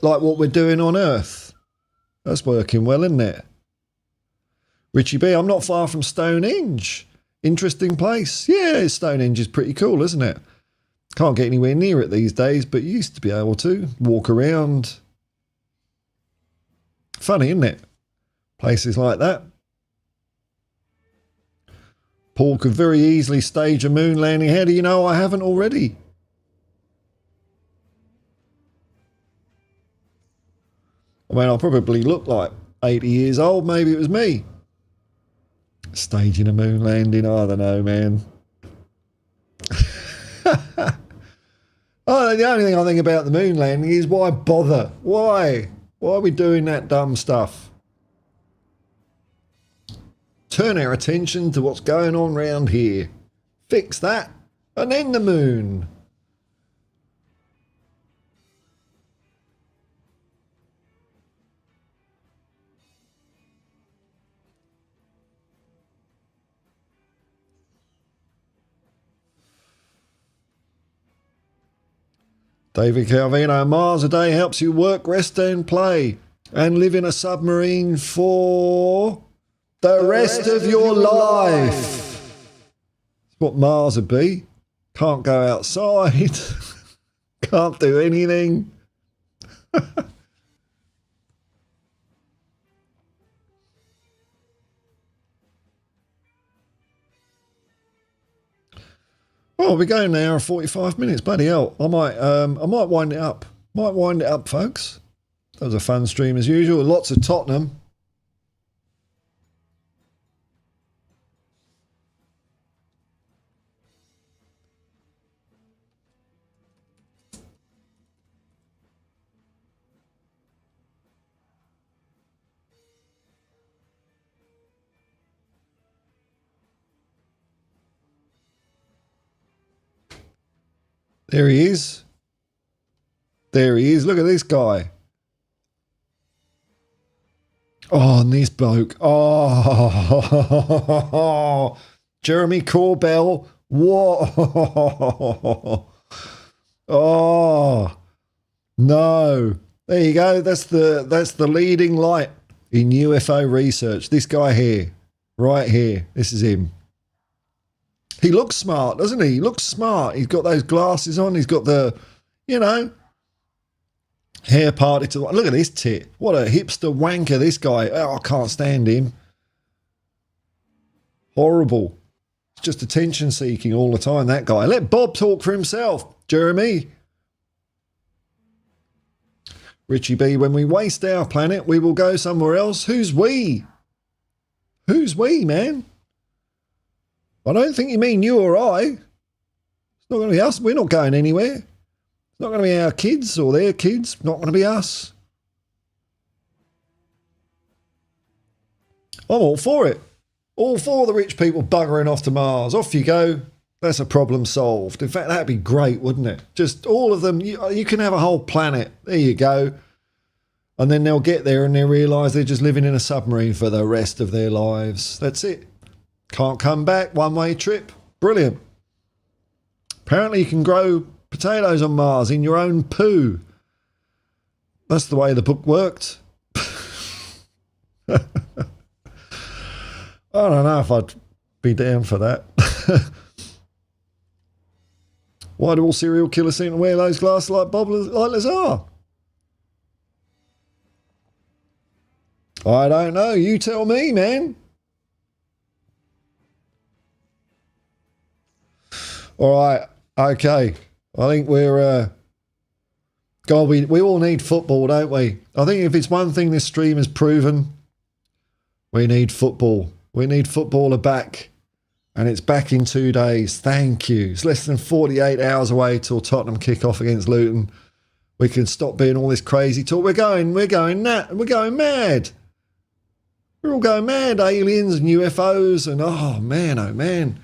like what we're doing on Earth? That's working well, isn't it? Richie B, I'm not far from Stonehenge. Interesting place. Yeah, Stonehenge is pretty cool, isn't it? Can't get anywhere near it these days, but you used to be able to walk around. Funny, isn't it? Places like that. Paul could very easily stage a moon landing. How do you know I haven't already? I mean, I probably look like 80 years old. Maybe it was me. Staging a moon landing. I don't know, man. Oh, the only thing I think about the moon landing is why bother? Why? Why are we doing that dumb stuff? Turn our attention to what's going on round here. Fix that. And then the moon. David Calvino, Mars a day helps you work, rest and play and live in a submarine for the rest of your life. That's what Mars would be. Can't go outside. Can't do anything. Oh, we're going an hour and 45 minutes. Bloody hell. I might wind it up. Might wind it up, folks. That was a fun stream as usual. Lots of Tottenham. There he is. There he is. Look at this guy. Oh, and this bloke. Oh, Jeremy Corbell. Whoa. Oh, no. There you go. That's the leading light in UFO research. This guy here. Right here. This is him. He looks smart, doesn't he? He looks smart. He's got those glasses on. He's got the, hair parted to the... Look at this tit. What a hipster wanker, this guy. Oh, I can't stand him. Horrible. It's just attention seeking all the time, that guy. Let Bob talk for himself, Jeremy. Richie B, when we waste our planet, we will go somewhere else. Who's we? Who's we, man? I don't think you mean you or I. It's not going to be us. We're not going anywhere. It's not going to be our kids or their kids. Not going to be us. I'm all for it. All for the rich people buggering off to Mars. Off you go. That's a problem solved. In fact, that'd be great, wouldn't it? Just all of them. You can have a whole planet. There you go. And then they'll get there and they'll realise they're just living in a submarine for the rest of their lives. That's it. Can't come back, one-way trip. Brilliant. Apparently you can grow potatoes on Mars in your own poo. That's the way the book worked. I don't know if I'd be down for that. Why do all serial killers seem to wear those glasses like Bob like Lazar? I don't know. You tell me, man. All right, okay. I think we're... God, we all need football, don't we? I think if it's one thing this stream has proven, we need football. We need footballer back. And it's back in 2 days. Thank you. It's less than 48 hours away till Tottenham kick off against Luton. We can stop being all this crazy talk. We're going mad. We're all going mad. Aliens and UFOs and oh man.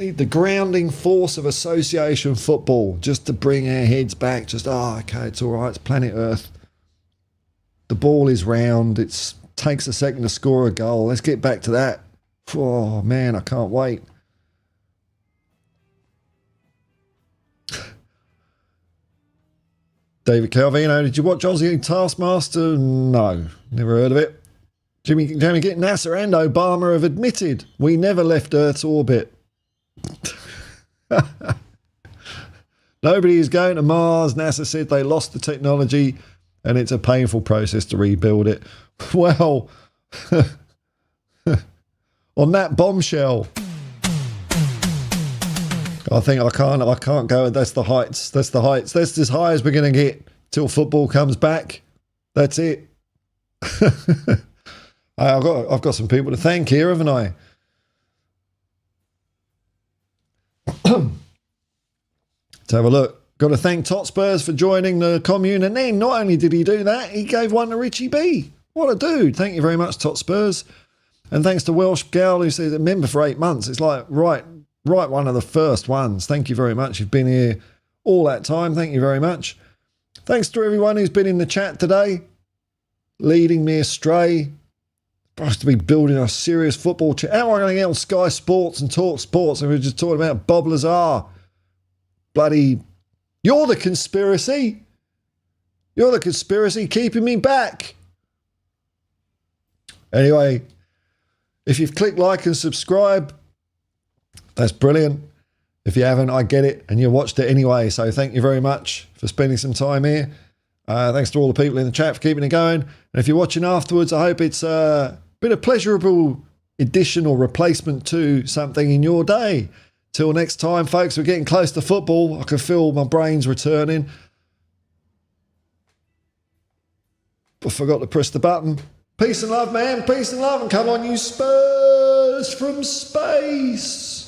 Need the grounding force of association football just to bring our heads back. Just, okay, it's all right. It's planet Earth. The ball is round. It takes a second to score a goal. Let's get back to that. Oh, man, I can't wait. David Calvino, did you watch Aussie Taskmaster? No, never heard of it. Jamie NASA and Obama have admitted we never left Earth's orbit. Nobody is going to Mars. NASA said they lost the technology and it's a painful process to rebuild it. Well, on that bombshell, I think I can't go. That's the heights. That's as high as we're going to get till football comes back. That's it. I've got some people to thank here, haven't I? Let's have a look. Got to thank Hotspurs for joining the commune, and then not only did he do that, he gave one to Richie B. What a dude! Thank you very much, Hotspurs, and thanks to Welsh Gal who says a member for 8 months. It's like right one of the first ones. Thank you very much. You've been here all that time. Thank you very much. Thanks to everyone who's been in the chat today, leading me astray. Supposed to be building a serious football chat. How am I going to get on Sky Sports and talk sports? And we're just talking about Bob Lazar. Bloody, you're the conspiracy. You're the conspiracy keeping me back. Anyway, if you've clicked like and subscribe, that's brilliant. If you haven't, I get it, and you watched it anyway. So thank you very much for spending some time here. Thanks to all the people in the chat for keeping it going. And if you're watching afterwards, I hope it's been a pleasurable addition or replacement to something in your day. Till next time, folks, we're getting close to football. I can feel my brains returning. I forgot to press the button. Peace and love, man. Peace and love. And come on, you Spurs from space.